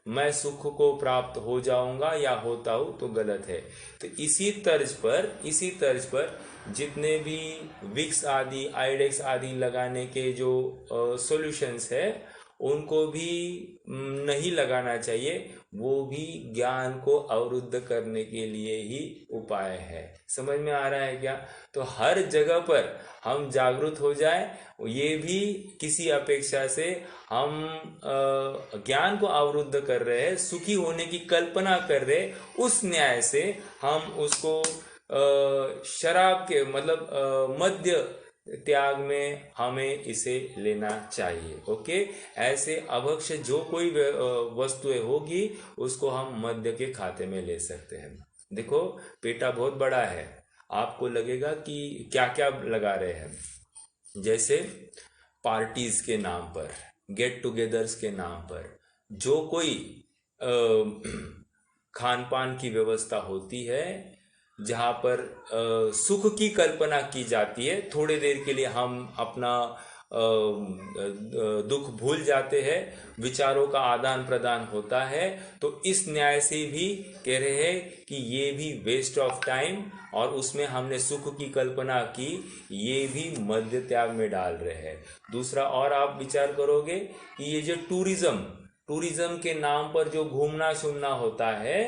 मैं सुख को प्राप्त हो जाऊंगा या होता हूं, तो गलत है। तो इसी तर्ज पर जितने भी विक्स आदि, आइडेक्स आदि लगाने के जो सॉल्यूशंस है, उनको भी नहीं लगाना चाहिए। वो भी ज्ञान को अवरुद्ध करने के लिए ही उपाय है। समझ में आ रहा है क्या? तो हर जगह पर हम जागरूक हो जाए, ये भी किसी अपेक्षा से हम ज्ञान को अवरुद्ध कर रहे हैं, सुखी होने की कल्पना कर रहे, उस न्याय से हम उसको शराब के मतलब मद्य त्याग में हमें इसे लेना चाहिए। ओके, ऐसे अभक्ष जो कोई वस्तुएं होगी उसको हम मद्य के खाते में ले सकते हैं। देखो पेटा बहुत बड़ा है, आपको लगेगा कि क्या क्या लगा रहे हैं, जैसे पार्टीज के नाम पर, गेट टुगेदर्स के नाम पर जो कोई खान पान की व्यवस्था होती है, जहाँ पर सुख की कल्पना की जाती है, थोड़ी देर के लिए हम अपना दुख भूल जाते हैं, विचारों का आदान प्रदान होता है, तो इस न्याय से भी कह रहे हैं कि ये भी वेस्ट ऑफ टाइम, और उसमें हमने सुख की कल्पना की, ये भी मद्य त्याग में डाल रहे हैं। दूसरा और आप विचार करोगे कि ये जो टूरिज्म के नाम पर जो घूमना सुनना होता है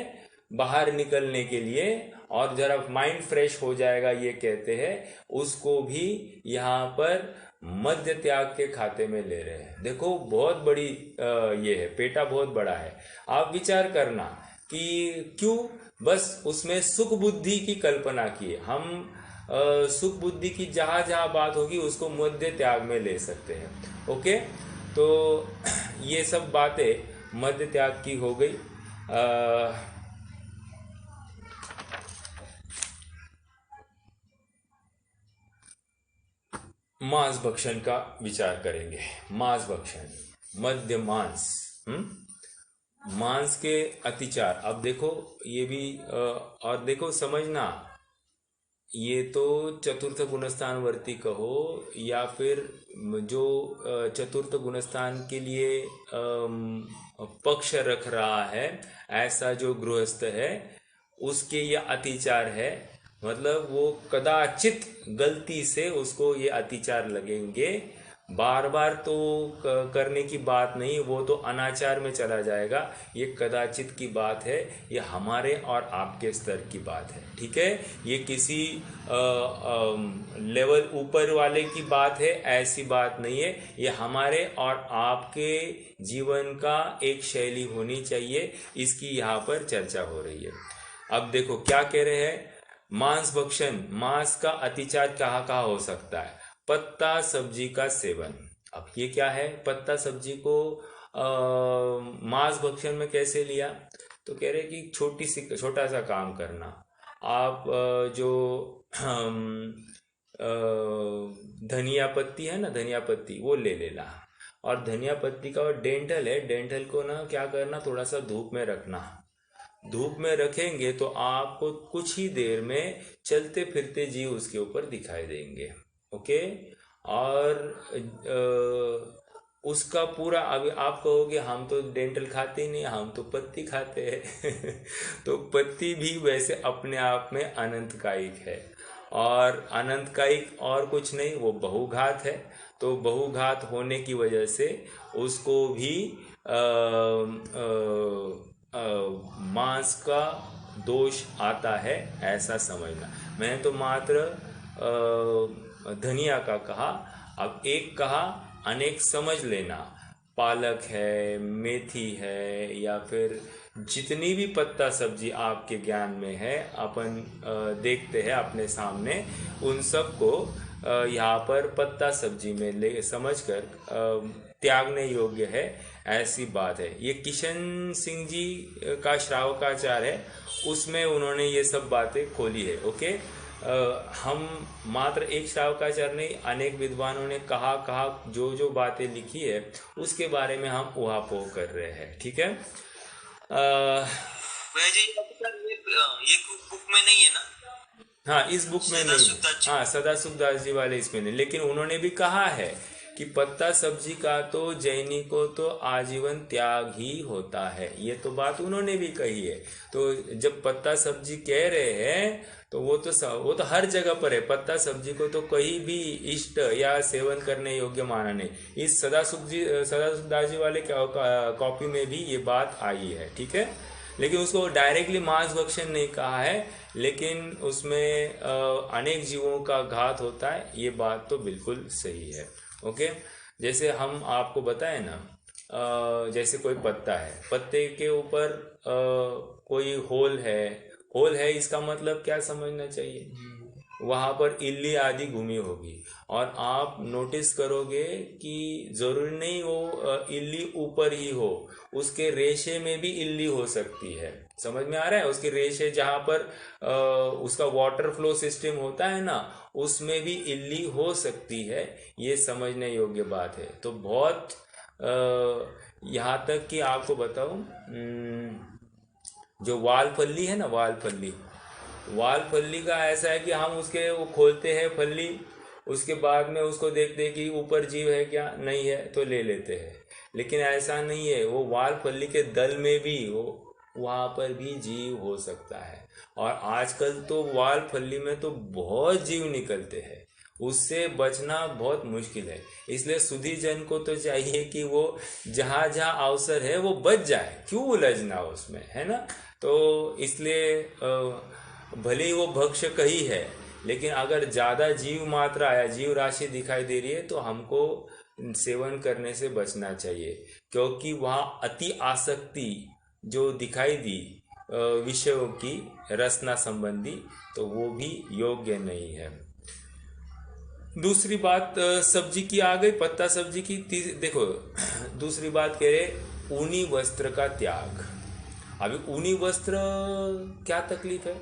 बाहर निकलने के लिए, और जरा माइंड फ्रेश हो जाएगा ये कहते हैं, उसको भी यहाँ पर मद्य त्याग के खाते में ले रहे हैं। देखो बहुत बड़ी ये है, पेटा बहुत बड़ा है। आप विचार करना कि क्यों बस उसमें सुख बुद्धि की कल्पना की है। हम सुख बुद्धि की जहाँ जहाँ बात होगी उसको मद्य त्याग में ले सकते हैं। ओके, तो ये सब बातें मद्य त्याग की हो गई। मांस भक्षण का विचार करेंगे। मांस भक्षण, मद्य मांस, मांस के अतिचार। अब देखो ये भी और देखो समझना, ये तो चतुर्थ गुणस्थान वर्ती कहो या फिर जो चतुर्थ गुणस्थान के लिए पक्ष रख रहा है, ऐसा जो गृहस्थ है उसके ये अतिचार है। मतलब वो कदाचित गलती से उसको ये अतिचार लगेंगे, बार बार तो करने की बात नहीं, वो तो अनाचार में चला जाएगा। ये कदाचित की बात है, ये हमारे और आपके स्तर की बात है, ठीक है। ये किसी लेवल ऊपर वाले की बात है, ऐसी बात नहीं है। ये हमारे और आपके जीवन का एक शैली होनी चाहिए, इसकी यहाँ पर चर्चा हो रही है। अब देखो क्या कह रहे हैं, मांस भक्षण, मांस का अतिचार कहाँ कहाँ हो सकता है, पत्ता सब्जी का सेवन। अब ये क्या है, पत्ता सब्जी को मांस भक्षण में कैसे लिया, तो कह रहे कि छोटा सा काम करना। आप जो धनिया पत्ती है ना, धनिया पत्ती वो ले लेना, और धनिया पत्ती का और डेंटल है, डेंटल को ना क्या करना, थोड़ा सा धूप में रखना। धूप में रखेंगे तो आपको कुछ ही देर में चलते फिरते जीव उसके ऊपर दिखाई देंगे, ओके। और उसका पूरा, अभी आप कहोगे हम तो डेंटल खाते ही नहीं, हम तो पत्ती खाते हैं तो पत्ती भी वैसे अपने आप में अनंतकायिक है, और अनंतकायिक और कुछ नहीं, वो बहुघात है। तो बहुघात होने की वजह से उसको भी मांस का दोष आता है, ऐसा समझना। मैंने तो मात्र धनिया का कहा, अब एक कहा अनेक समझ लेना। पालक है, मेथी है, या फिर जितनी भी पत्ता सब्जी आपके ज्ञान में है, अपन देखते हैं अपने सामने, उन सब को यहाँ पर पत्ता सब्जी में ले समझकर त्यागने योग्य है, ऐसी बात है। ये किशन सिंह जी का श्रावकाचार है, उसमें उन्होंने ये सब बातें खोली है, ओके। हम मात्र एक श्रावकाचार नहीं, अनेक विद्वानों ने कहा जो बातें लिखी है उसके बारे में हम उहापोह कर रहे हैं, ठीक है। वैसे ये बुक में नहीं है ना? हाँ, इस बुक में नहीं, हाँ सदाशिव दास जी वाले इसमें नहीं, लेकिन उन्होंने भी कहा है कि पत्ता सब्जी का तो जैनी को तो आजीवन त्याग ही होता है, ये तो बात उन्होंने भी कही है। तो जब पत्ता सब्जी कह रहे हैं तो वो तो हर जगह पर है। पत्ता सब्जी को तो कहीं भी इष्ट या सेवन करने योग्य माना नहीं। इस सदाशिव दास जी वाले कॉपी में भी ये बात आई है, ठीक है। लेकिन उसको डायरेक्टली मांस भक्षण नहीं कहा है, लेकिन उसमें अनेक जीवों का घात होता है, ये बात तो बिल्कुल सही है, ओके। जैसे हम आपको बताएं ना, जैसे कोई पत्ता है, पत्ते के ऊपर कोई होल है, इसका मतलब क्या समझना चाहिए, वहां पर इल्ली आदि घूमी होगी, और आप नोटिस करोगे कि जरूरी नहीं वो इल्ली ऊपर ही हो, उसके रेशे में भी इल्ली हो सकती है। समझ में आ रहा है, उसके रेशे जहां पर उसका वाटर फ्लो सिस्टम होता है ना, उसमें भी इल्ली हो सकती है, ये समझने योग्य बात है। तो बहुत यहाँ तक कि आपको बताऊं, जो वाल फल्ली है ना, वाल फल्ली का ऐसा है कि हम वो खोलते हैं फल्ली, उसके बाद में उसको देखते हैं कि ऊपर जीव है क्या, नहीं है तो ले लेते हैं। लेकिन ऐसा नहीं है, वो वाल फल्ली के दल में भी वहाँ पर भी जीव हो सकता है। और आजकल तो वाल फल्ली में तो बहुत जीव निकलते हैं, उससे बचना बहुत मुश्किल है। इसलिए सुधी जन को तो चाहिए कि वो जहाँ जहाँ अवसर है वो बच जाए, क्यों उलझना उसमें, है ना। तो इसलिए भले ही वो भक्षक ही है, लेकिन अगर ज़्यादा जीव मात्रा या जीव राशि दिखाई दे रही है तो हमको सेवन करने से बचना चाहिए, क्योंकि वहाँ अति आसक्ति जो दिखाई दी विषयों की रसना संबंधी, तो वो भी योग्य नहीं है। दूसरी बात सब्जी की आ गई, पत्ता सब्जी की। देखो दूसरी बात कह रहे ऊनी वस्त्र का त्याग। अभी ऊनी वस्त्र क्या तकलीफ है,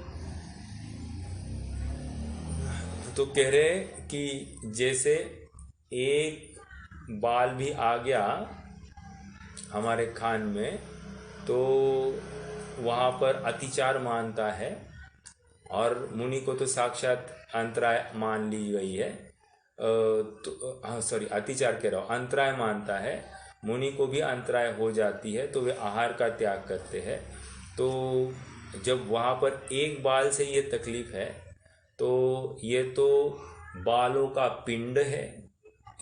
तो कह रहे कि जैसे एक बाल भी आ गया हमारे खान में तो वहाँ पर अतिचार मानता है, और मुनि को तो साक्षात अंतराय मान ली गई है, तो हाँ सॉरी अतिचार कह रहा हूँ, अंतराय मानता है, मुनि को भी अंतराय हो जाती है, तो वे आहार का त्याग करते हैं। तो जब वहाँ पर एक बाल से ये तकलीफ है, तो ये तो बालों का पिंड है,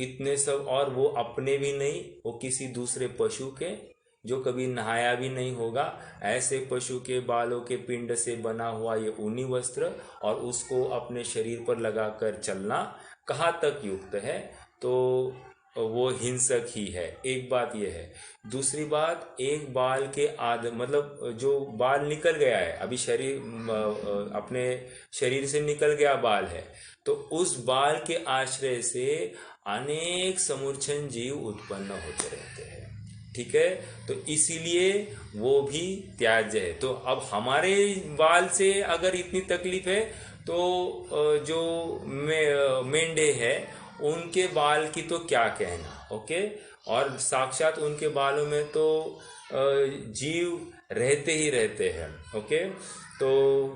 इतने सब, और वो अपने भी नहीं, वो किसी दूसरे पशु के जो कभी नहाया भी नहीं होगा, ऐसे पशु के बालों के पिंड से बना हुआ ये ऊनी वस्त्र और उसको अपने शरीर पर लगाकर चलना कहाँ तक युक्त है? तो वो हिंसक ही है। एक बात ये है। दूसरी बात, एक बाल के मतलब जो बाल निकल गया है अभी शरीर, अपने शरीर से निकल गया बाल है, तो उस बाल के आश्रय से अनेक समूर्छन जीव उत्पन्न होते रहते हैं। ठीक है, तो इसीलिए वो भी त्याज्य है। तो अब हमारे बाल से अगर इतनी तकलीफ है, तो जो मेंढे है उनके बाल की तो क्या कहना। ओके, और साक्षात उनके बालों में तो जीव रहते ही रहते हैं। ओके, तो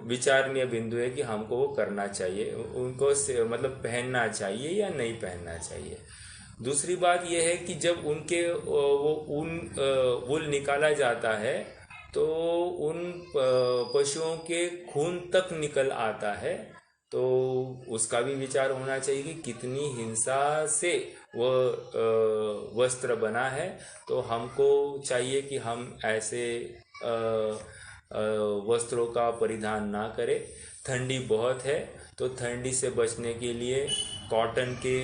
विचारणीय बिंदु है कि हमको वो करना चाहिए, उनको मतलब पहनना चाहिए या नहीं पहनना चाहिए। दूसरी बात यह है कि जब उनके वो वूल निकाला जाता है तो उन पशुओं के खून तक निकल आता है, तो उसका भी विचार होना चाहिए कि कितनी हिंसा से वह वस्त्र बना है। तो हमको चाहिए कि हम ऐसे वस्त्रों का परिधान ना करें। ठंडी बहुत है, तो ठंडी से बचने के लिए कॉटन के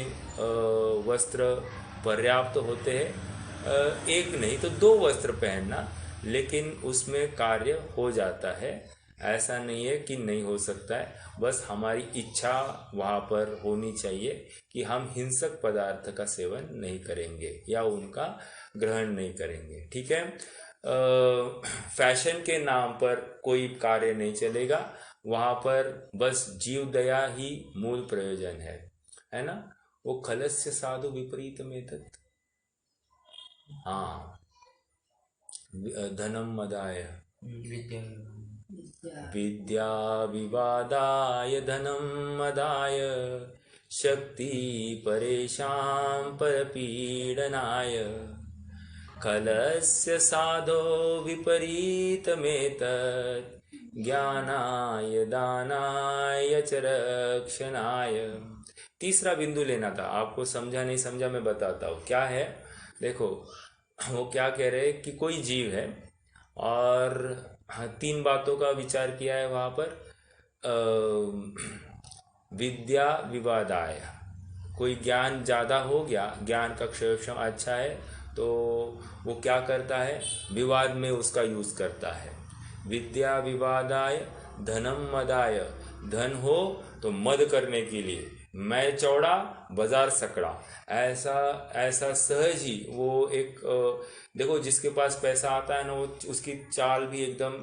वस्त्र पर्याप्त होते हैं। एक नहीं तो 2 वस्त्र पहनना, लेकिन उसमें कार्य हो जाता है। ऐसा नहीं है कि नहीं हो सकता है, बस हमारी इच्छा वहाँ पर होनी चाहिए कि हम हिंसक पदार्थ का सेवन नहीं करेंगे या उनका ग्रहण नहीं करेंगे। ठीक है, फैशन के नाम पर कोई कार्य नहीं चलेगा, वहाँ पर बस जीव दया ही मूल प्रयोजन है ना। वो खलस्य साधु विपरीत मेतत्, हाँ, धनम मदाय विद्या विवादाय धनम मदाय शक्ति परेशां परपीडनाय खलस्य साधो विपरीतमेतत् ज्ञानाय दानाय च रक्षणाय। तीसरा बिंदु लेना था, आपको समझा नहीं समझा मैं बताता हूँ क्या है। देखो, वो क्या कह रहे हैं कि कोई जीव है और 3 बातों का विचार किया है वहाँ पर। विद्या विवादाय, कोई ज्ञान ज़्यादा हो गया, ज्ञान का क्षेत्रफल अच्छा है, तो वो क्या करता है, विवाद में उसका यूज़ करता है। विद्या विवादाय धनम मदाय, धन हो तो मद करने के लिए, मैं चौड़ा बाजार सकड़ा, ऐसा सहज ही वो एक देखो, जिसके पास पैसा आता है ना, वो उसकी चाल भी एकदम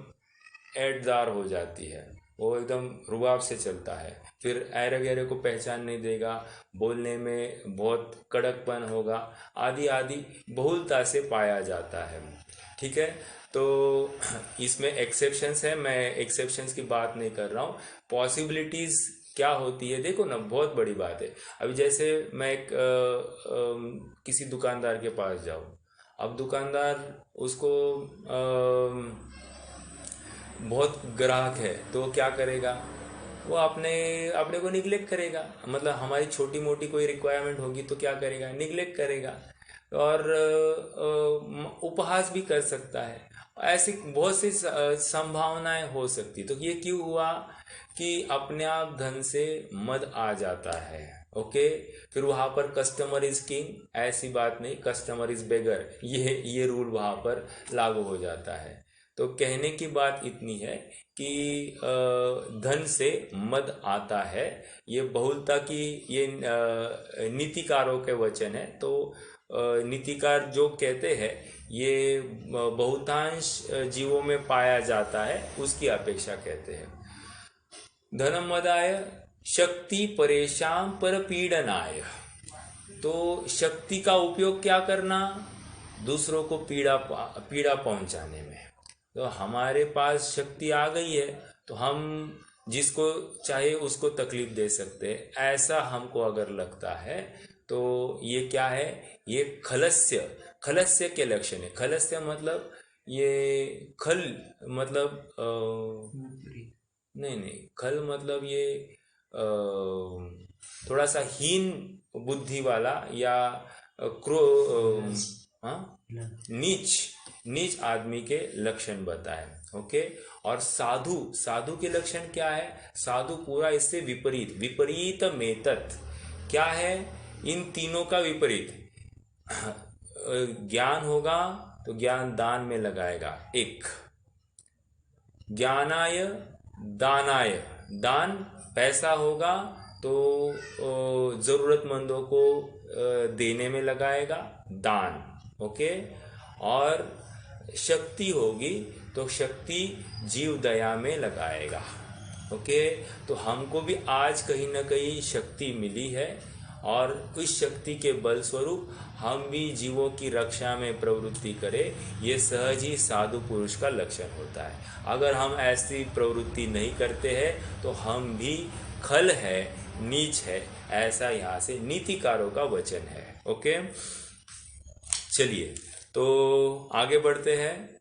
ऐटदार हो जाती है, वो एकदम रुबाब से चलता है, फिर ऐरे गैरे को पहचान नहीं देगा, बोलने में बहुत कड़कपन होगा, आदि आदि बहुलता से पाया जाता है। ठीक है, तो इसमें एक्सेप्शंस है, मैं एक्सेप्शंस की बात नहीं कर रहा हूँ। पॉसिबिलिटीज़ क्या होती है, देखो ना, बहुत बड़ी बात है। अभी जैसे मैं किसी दुकानदार के पास जाऊँ, अब दुकानदार उसको बहुत ग्राहक है, तो क्या करेगा, वो अपने को निगलेक्ट करेगा। मतलब हमारी छोटी मोटी कोई रिक्वायरमेंट होगी तो क्या करेगा, निगलेक्ट करेगा, और उपहास भी कर सकता है। ऐसी बहुत सी संभावनाएं हो सकती। तो ये क्यों हुआ कि अपने आप धन से मद आ जाता है। ओके, फिर वहाँ पर कस्टमर इज किंग, ऐसी बात नहीं, कस्टमर इज बेगर, ये रूल वहाँ पर लागू हो जाता है। तो कहने की बात इतनी है कि धन से मद आता है, ये बहुलता की ये नीतिकारों के वचन है। तो नीतिकार जो कहते हैं ये बहुतांश जीवों में पाया जाता है, उसकी अपेक्षा कहते हैं। धनम मदाय शक्ति परेशान पर पीड़नाय, तो शक्ति का उपयोग क्या करना, दूसरों को पीड़ा पहुंचाने में। तो हमारे पास शक्ति आ गई है तो हम जिसको चाहे उसको तकलीफ दे सकते हैं, ऐसा हमको अगर लगता है तो ये क्या है, ये खलस्य के लक्षण है। खलस्य मतलब ये खल मतलब नहीं, खल मतलब ये थोड़ा सा हीन बुद्धि वाला या क्रो नीच नीच आदमी के लक्षण बताए। ओके। और साधु, साधु के लक्षण क्या है? साधु पूरा इससे विपरीत, विपरीत मेतत क्या है? इन तीनों का विपरीत। ज्ञान होगा तो ज्ञान दान में लगाएगा, एक। ज्ञानाय दानाय, दान पैसा होगा तो जरूरतमंदों को देने में लगाएगा, दान। ओके। और शक्ति होगी तो शक्ति जीव दया में लगाएगा। ओके। तो हमको भी आज कहीं ना कहीं शक्ति मिली है और उस शक्ति के बल स्वरूप हम भी जीवों की रक्षा में प्रवृत्ति करें, ये सहज ही साधु पुरुष का लक्षण होता है। अगर हम ऐसी प्रवृत्ति नहीं करते हैं तो हम भी खल है, नीच है, ऐसा यहाँ से नीतिकारों का वचन है। ओके। चलिए तो आगे बढ़ते हैं।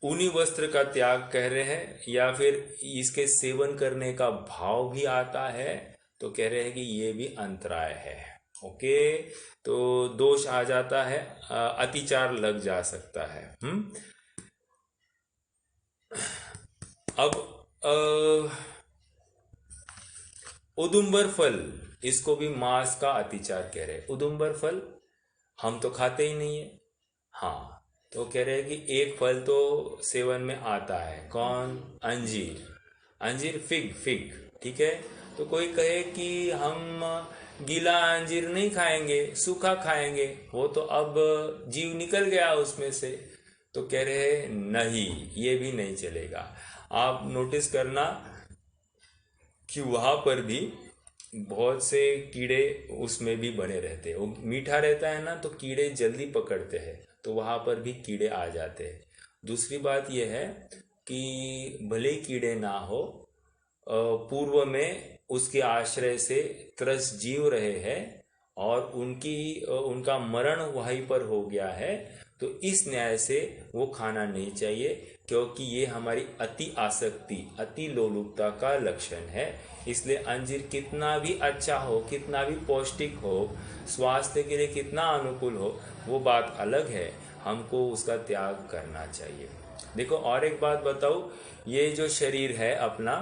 ऊनी वस्त्र का त्याग कह रहे हैं या फिर इसके सेवन करने का भाव भी आता है तो कह रहे हैं कि ये भी अंतराय है। ओके। तो दोष आ जाता है, अतिचार लग जा सकता है। अब उदुम्बर फल, इसको भी मांस का अतिचार कह रहे हैं। उदुम्बर फल हम तो खाते ही नहीं है। हाँ, तो कह रहे हैं कि एक फल तो सेवन में आता है, कौन? अंजीर। अंजीर, फिग, फिग, ठीक है। तो कोई कहे कि हम गीला अंजीर नहीं खाएंगे, सूखा खाएंगे, वो तो अब जीव निकल गया उसमें से। तो कह रहे हैं नहीं, ये भी नहीं चलेगा। आप नोटिस करना कि वहाँ पर भी बहुत से कीड़े उसमें भी बने रहते हैं। वो मीठा रहता है ना, तो कीड़े जल्दी पकड़ते हैं, तो वहाँ पर भी कीड़े आ जाते हैं। दूसरी बात यह है कि भले कीड़े ना हो, पूर्व में उसके आश्रय से त्रस्त जीव रहे हैं और उनका मरण वहीं पर हो गया है, तो इस न्याय से वो खाना नहीं चाहिए, क्योंकि ये हमारी अति आसक्ति, अति लोलुपता का लक्षण है। इसलिए अंजीर कितना भी अच्छा हो, कितना भी पौष्टिक हो, स्वास्थ्य के लिए कितना अनुकूल हो, वो बात अलग है, हमको उसका त्याग करना चाहिए। देखो और एक बात बताऊं, ये जो शरीर है अपना,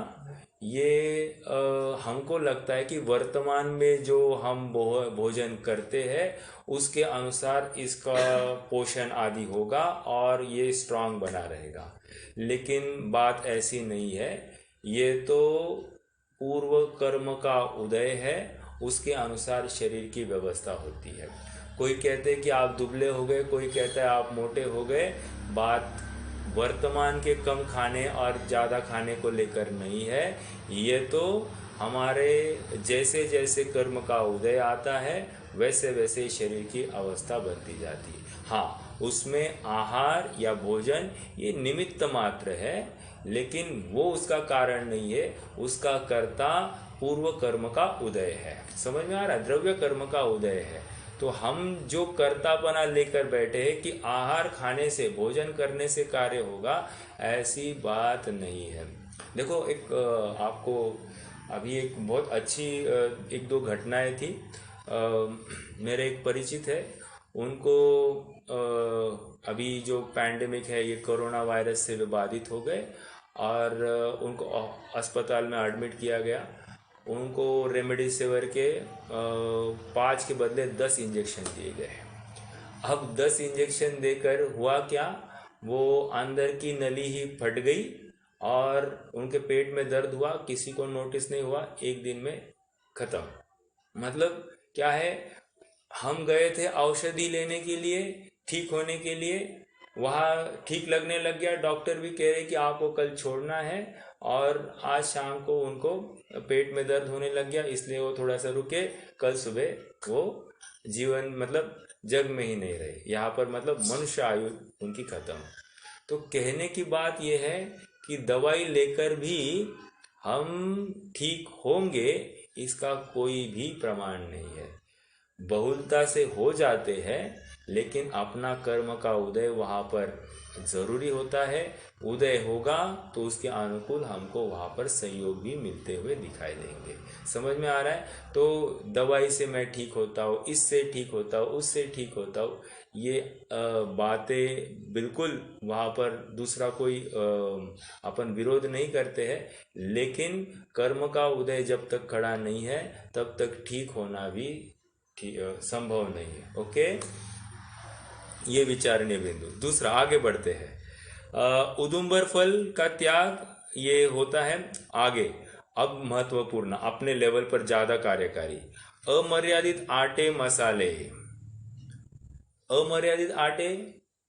ये हमको लगता है कि वर्तमान में जो हम भोजन करते हैं उसके अनुसार इसका पोषण आदि होगा और ये स्ट्रांग बना रहेगा, लेकिन बात ऐसी नहीं है। ये तो पूर्व कर्म का उदय है, उसके अनुसार शरीर की व्यवस्था होती है। कोई कहते हैं कि आप दुबले हो गए, कोई कहता है आप मोटे हो गए। बात वर्तमान के कम खाने और ज़्यादा खाने को लेकर नहीं है, ये तो हमारे जैसे जैसे कर्म का उदय आता है वैसे वैसे शरीर की अवस्था बनती जाती है। हाँ, उसमें आहार या भोजन ये निमित्त मात्र है, लेकिन वो उसका कारण नहीं है, उसका कर्ता पूर्व कर्म का उदय है। समझ में आ रहा है? द्रव्य कर्म का उदय है। तो हम जो कर्तापना लेकर बैठे हैं कि आहार खाने से, भोजन करने से कार्य होगा, ऐसी बात नहीं है। देखो एक आपको अभी एक बहुत अच्छी एक दो घटनाएं थी। मेरे एक परिचित है, उनको अभी जो पैंडेमिक है, ये कोरोना वायरस से बाधित हो गए और उनको अस्पताल में एडमिट किया गया। उनको रेमडेसिविर के 5 के बदले 10 इंजेक्शन दिए गए। अब 10 इंजेक्शन देकर हुआ क्या, वो अंदर की नली ही फट गई और उनके पेट में दर्द हुआ, किसी को नोटिस नहीं हुआ, एक दिन में खत्म। मतलब क्या है, हम गए थे औषधि लेने के लिए, ठीक होने के लिए, वहाँ ठीक लगने लग गया, डॉक्टर भी कह रहे कि आपको कल छोड़ना है, और आज शाम को उनको पेट में दर्द होने लग गया, इसलिए वो थोड़ा सा रुके, कल सुबह वो जीवन मतलब जग में ही नहीं रहे, यहाँ पर मतलब मनुष्य आयु उनकी खत्म। तो कहने की बात यह है कि दवाई लेकर भी हम ठीक होंगे, इसका कोई भी प्रमाण नहीं है। बहुलता से हो जाते हैं, लेकिन अपना कर्म का उदय वहाँ पर जरूरी होता है। उदय होगा तो उसके अनुकूल हमको वहाँ पर सहयोग भी मिलते हुए दिखाई देंगे। समझ में आ रहा है? तो दवाई से मैं ठीक होता हूँ, इससे ठीक होता हूँ, उससे ठीक होता हूँ, ये बातें बिल्कुल वहाँ पर दूसरा कोई अपन विरोध नहीं करते हैं, लेकिन कर्म का उदय जब तक खड़ा नहीं है तब तक ठीक होना भी संभव नहीं है। ओके, ये विचारणीय बिंदु। दूसरा, आगे बढ़ते हैं। उदुम्बर फल का त्याग ये होता है आगे। अब महत्वपूर्ण, अपने लेवल पर ज्यादा कार्यकारी, अमर्यादित आटे मसाले। अमर्यादित आटे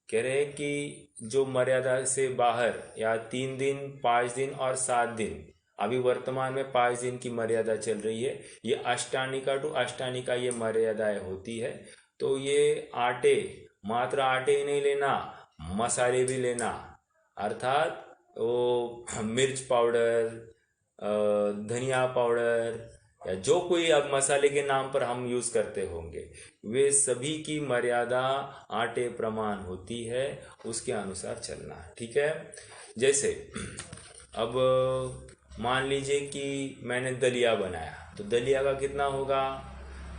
कह रहे हैं कि जो मर्यादा से बाहर, या 3 दिन, 5 दिन और 7 दिन, अभी वर्तमान में 5 दिन की मर्यादा चल रही है। ये अष्टानिका टू अष्टानिका ये मर्यादाएं होती है। तो ये आटे, मात्र आटे ही नहीं लेना, मसाले भी लेना, अर्थात वो मिर्च पाउडर, धनिया पाउडर, या जो कोई अब मसाले के नाम पर हम यूज करते होंगे, वे सभी की मर्यादा आटे प्रमाण होती है, उसके अनुसार चलना। ठीक है? जैसे अब मान लीजिए कि मैंने दलिया बनाया, तो दलिया का कितना होगा?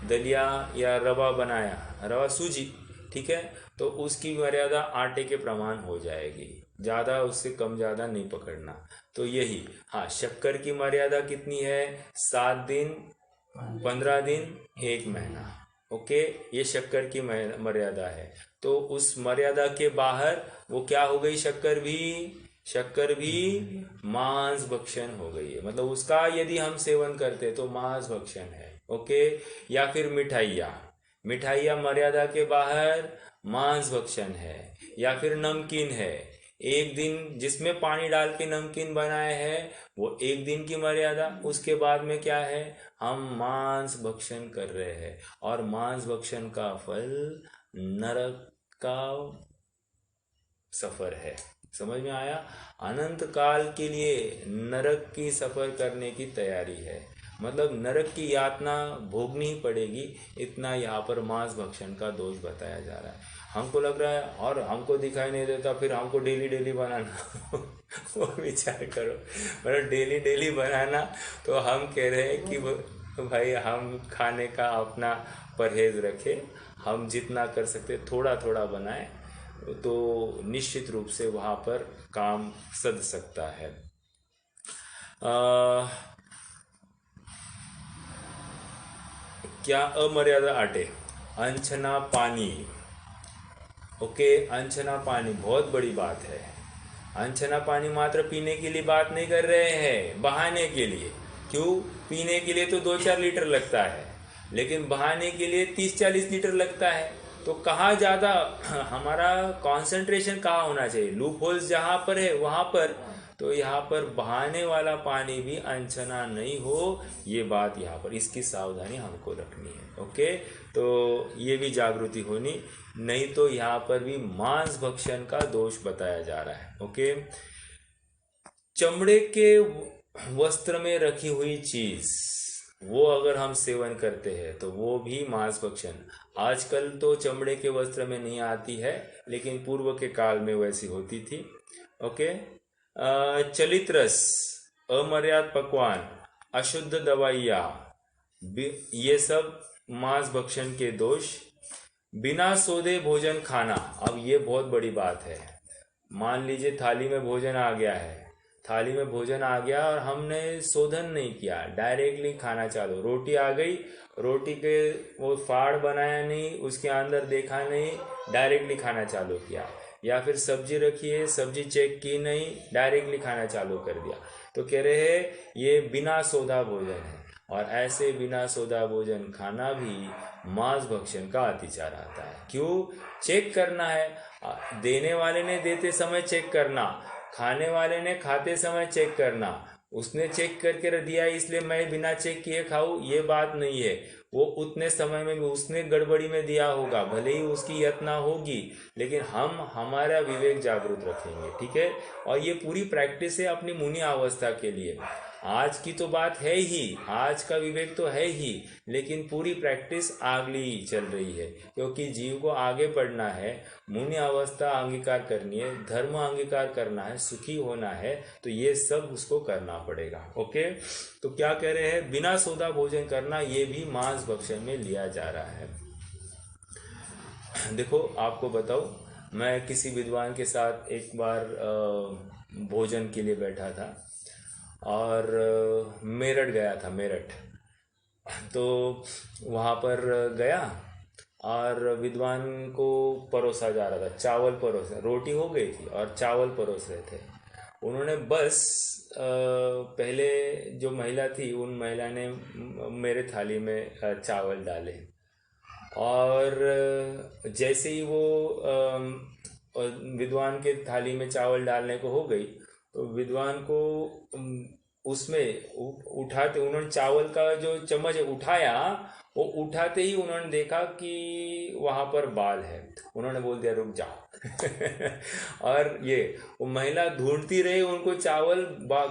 दलिया या रवा बनाया, रवा सूजी, ठीक है, तो उसकी मर्यादा आटे के प्रमाण हो जाएगी, ज़्यादा उससे कम ज़्यादा नहीं पकड़ना। तो यही, हाँ, शक्कर की मर्यादा कितनी है? 7 दिन, 15 दिन, 1 महीना। ओके, ये शक्कर की मर्यादा है। तो उस मर्यादा के बाहर वो क्या हो गई? शक्कर भी मांस भक्षण हो गई है। मतलब उसका यदि हम सेवन करते तो मांस भक्षण है। ओके, या फिर मिठाइयाँ मर्यादा के बाहर मांस भक्षण है। या फिर नमकीन है, एक दिन जिसमें पानी डाल के नमकीन बनाए हैं वो 1 दिन की मर्यादा, उसके बाद में क्या है? हम मांस भक्षण कर रहे हैं, और मांस भक्षण का फल नरक का सफर है। समझ में आया? अनंत काल के लिए नरक की सफर करने की तैयारी है, मतलब नरक की यातना भोगनी ही पड़ेगी। इतना यहाँ पर मांस भक्षण का दोष बताया जा रहा है। हमको लग रहा है और हमको दिखाई नहीं देता, फिर हमको डेली डेली बनाना वो विचार करो, मतलब डेली डेली बनाना। तो हम कह रहे हैं कि भाई हम खाने का अपना परहेज रखें, हम जितना कर सकते थोड़ा थोड़ा बनाएं, तो निश्चित रूप से वहाँ पर काम सध सकता है। क्या अमर्यादा आटे? अनछना पानी। ओके, अनछना पानी बहुत बड़ी बात है। अनछना पानी मात्र पीने के लिए बात नहीं कर रहे हैं, बहाने के लिए। क्यों? पीने के लिए तो 2-4 लीटर लगता है, लेकिन बहाने के लिए 30-40 लीटर लगता है। तो कहाँ ज़्यादा हमारा कंसंट्रेशन कहाँ होना चाहिए? लूप होल्स जहाँ पर है वहाँ पर। तो यहाँ पर बहाने वाला पानी भी अनछना नहीं हो, ये बात यहाँ पर, इसकी सावधानी हमको रखनी है। ओके, तो ये भी जागृति होनी, नहीं तो यहाँ पर भी मांस भक्षण का दोष बताया जा रहा है। ओके, चमड़े के वस्त्र में रखी हुई चीज, वो अगर हम सेवन करते हैं तो वो भी मांस भक्षण। आजकल तो चमड़े के वस्त्र में नहीं आती है, लेकिन पूर्व के काल में वैसी होती थी। ओके, चलित रस, अमर्याद पकवान, अशुद्ध दवाइयाँ, ये सब मांस भक्षण के दोष। बिना सोधे भोजन खाना, अब ये बहुत बड़ी बात है। मान लीजिए थाली में भोजन आ गया है, थाली में भोजन आ गया और हमने शोधन नहीं किया, डायरेक्टली खाना चालू। रोटी आ गई, रोटी के वो फाड़ बनाया नहीं, उसके अंदर देखा नहीं, डायरेक्टली खाना चालू किया। या फिर सब्जी रखी है, सब्जी चेक की नहीं, डायरेक्टली खाना चालू कर दिया। तो कह रहे हैं ये बिना सोधा भोजन है, और ऐसे बिना सोधा भोजन खाना भी मांस भक्षण का अतिचार आता है। क्यों? चेक करना है, देने वाले ने देते समय चेक करना, खाने वाले ने खाते समय चेक करना। उसने चेक करके रख दिया इसलिए मैं बिना चेक किए खाऊं, ये बात नहीं है। वो उतने समय में भी उसने गड़बड़ी में दिया होगा, भले ही उसकी यातना होगी, लेकिन हम हमारा विवेक जागरूक रखेंगे। ठीक है, और ये पूरी प्रैक्टिस है अपनी मुनि अवस्था के लिए। आज की तो बात है ही, आज का विवेक तो है ही, लेकिन पूरी प्रैक्टिस अगली चल रही है, क्योंकि जीव को आगे बढ़ना है, मुनि अवस्था अंगीकार करनी है, धर्म अंगीकार करना है, सुखी होना है, तो ये सब उसको करना पड़ेगा। ओके, तो क्या कह रहे हैं, बिना सौदा भोजन करना ये भी मांस भक्षण में लिया जा रहा है। देखो आपको बताओ, मैं किसी विद्वान के साथ एक बार भोजन के लिए बैठा था और मेरठ गया था, मेरठ। तो वहाँ पर गया और विद्वान को परोसा जा रहा था, चावल परोसा, रोटी हो गई थी और चावल परोस रहे थे। उन्होंने बस पहले जो महिला थी, उन महिला ने मेरे थाली में चावल डाले और जैसे ही वो विद्वान के थाली में चावल डालने को हो गई, तो विद्वान को उसमें उठाते, उन्होंने चावल का जो चम्मच उठाया, वो उठाते ही उन्होंने देखा कि वहाँ पर बाल है। उन्होंने बोल दिया रुक जाओ और ये वो महिला ढूंढती रही उनको चावल,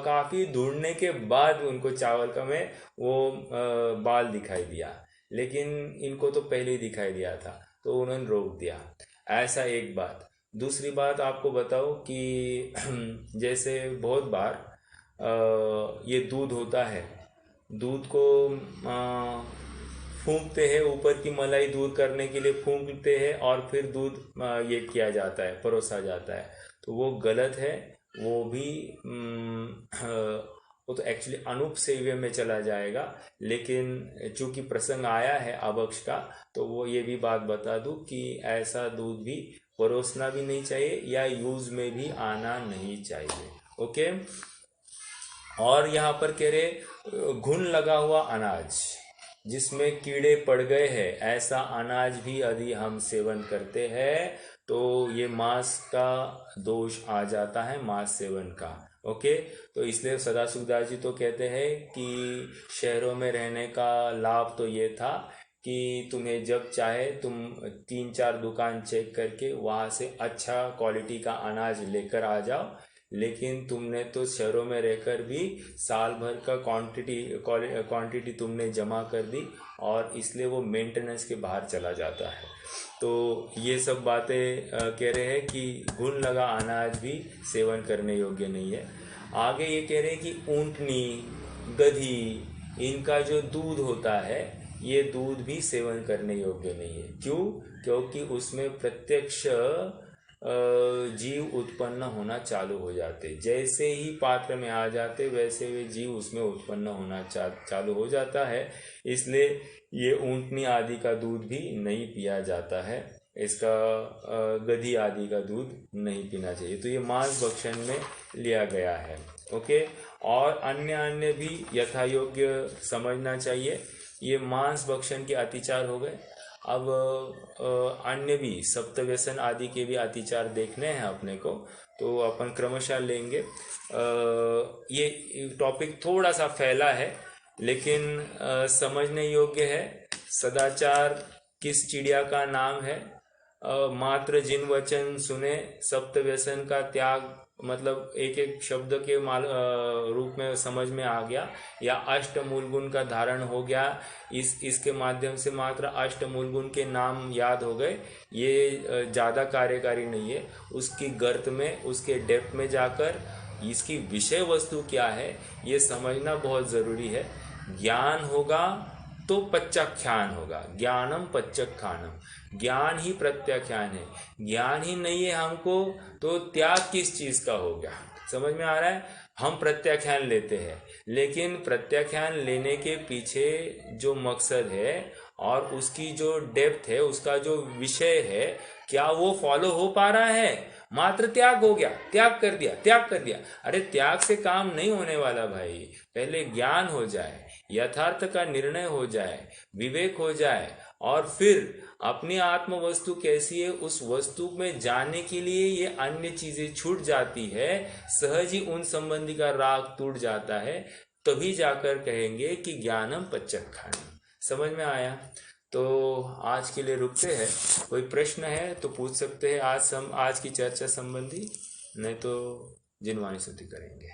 काफ़ी ढूंढने के बाद उनको चावल का में वो बाल दिखाई दिया, लेकिन इनको तो पहले ही दिखाई दिया था, तो उन्होंने रोक दिया। ऐसा एक बात। दूसरी बात आपको बताओ कि जैसे बहुत बार ये दूध होता है, दूध को फूंकते हैं, ऊपर की मलाई दूर करने के लिए फूंकते हैं और फिर दूध ये किया जाता है, परोसा जाता है, तो वो गलत है। वो भी वो तो एक्चुअली अनुपसेव्य में चला जाएगा, लेकिन चूंकि प्रसंग आया है अभक्ष का, तो वो ये भी बात बता दूं कि ऐसा दूध भी परोसना भी नहीं चाहिए या यूज में भी आना नहीं चाहिए। ओके, और यहाँ पर कह रहे घुन लगा हुआ अनाज जिसमें कीड़े पड़ गए हैं, ऐसा अनाज भी यदि हम सेवन करते हैं तो ये मांस का दोष आ जाता है, मांस सेवन का। ओके, तो इसलिए सदाशिवदास जी तो कहते हैं कि शहरों में रहने का लाभ तो ये था कि तुम्हें जब चाहे तुम 3-4 दुकान चेक करके वहाँ से अच्छा क्वालिटी का अनाज लेकर आ जाओ, लेकिन तुमने तो शहरों में रहकर भी साल भर का क्वांटिटी तुमने जमा कर दी और इसलिए वो मेंटेनेंस के बाहर चला जाता है। तो ये सब बातें कह रहे हैं कि घुन लगा अनाज भी सेवन करने योग्य नहीं है। आगे ये कह रहे हैं कि ऊँटनी, गधी, इनका जो दूध होता है, ये दूध भी सेवन करने योग्य नहीं है। क्यों? क्योंकि उसमें प्रत्यक्ष जीव उत्पन्न होना चालू हो जाते, जैसे ही पात्र में आ जाते वैसे वे जीव उसमें उत्पन्न होना चालू हो जाता है। इसलिए ये ऊँटनी आदि का दूध भी नहीं पिया जाता है, इसका गधी आदि का दूध नहीं पीना चाहिए। तो ये मांस भक्षण में लिया गया है। ओके, और अन्य भी यथा योग्य समझना चाहिए। ये मांस भक्षण के अतिचार हो गए। अब अन्य भी सप्तव्यसन आदि के भी अतिचार देखने हैं अपने को, तो अपन क्रमशः लेंगे। ये टॉपिक थोड़ा सा फैला है, लेकिन समझने योग्य है। सदाचार किस चिड़िया का नाम है? मात्र जिन वचन सुने, सप्तव्यसन का त्याग, मतलब एक एक शब्द के रूप में समझ में आ गया, या अष्ट मूल गुण का धारण हो गया, इसके माध्यम से मात्र अष्ट मूल गुण के नाम याद हो गए, ये ज़्यादा कार्यकारी नहीं है। उसकी गर्त में, उसके डेप्थ में जाकर इसकी विषय वस्तु क्या है ये समझना बहुत ज़रूरी है। ज्ञान होगा तो प्रत्याख्यान होगा, ज्ञानम प्रत्याख्यानम, ज्ञान ही प्रत्याख्यान है। ज्ञान ही नहीं है हमको तो त्याग किस चीज़ का हो गया? समझ में आ रहा है? हम प्रत्याख्यान लेते हैं, लेकिन प्रत्याख्यान लेने के पीछे जो मकसद है और उसकी जो डेप्थ है, उसका जो विषय है, क्या वो फॉलो हो पा रहा है? मात्र त्याग हो गया, त्याग कर दिया। अरे त्याग से काम नहीं होने वाला भाई, पहले ज्ञान हो जाए, यथार्थ का निर्णय हो जाए, विवेक हो जाए, और फिर अपनी आत्म वस्तु कैसी है उस वस्तु में जाने के लिए ये अन्य चीजें छूट जाती है, सहज ही उन संबंधी का राग टूट जाता है, तभी जाकर कहेंगे कि ज्ञानम प्रत्यक्षानम। समझ में आया? तो आज के लिए रुकते हैं। कोई प्रश्न है तो पूछ सकते हैं आज की चर्चा संबंधी, नहीं तो जिनवाणी स्तुति करेंगे।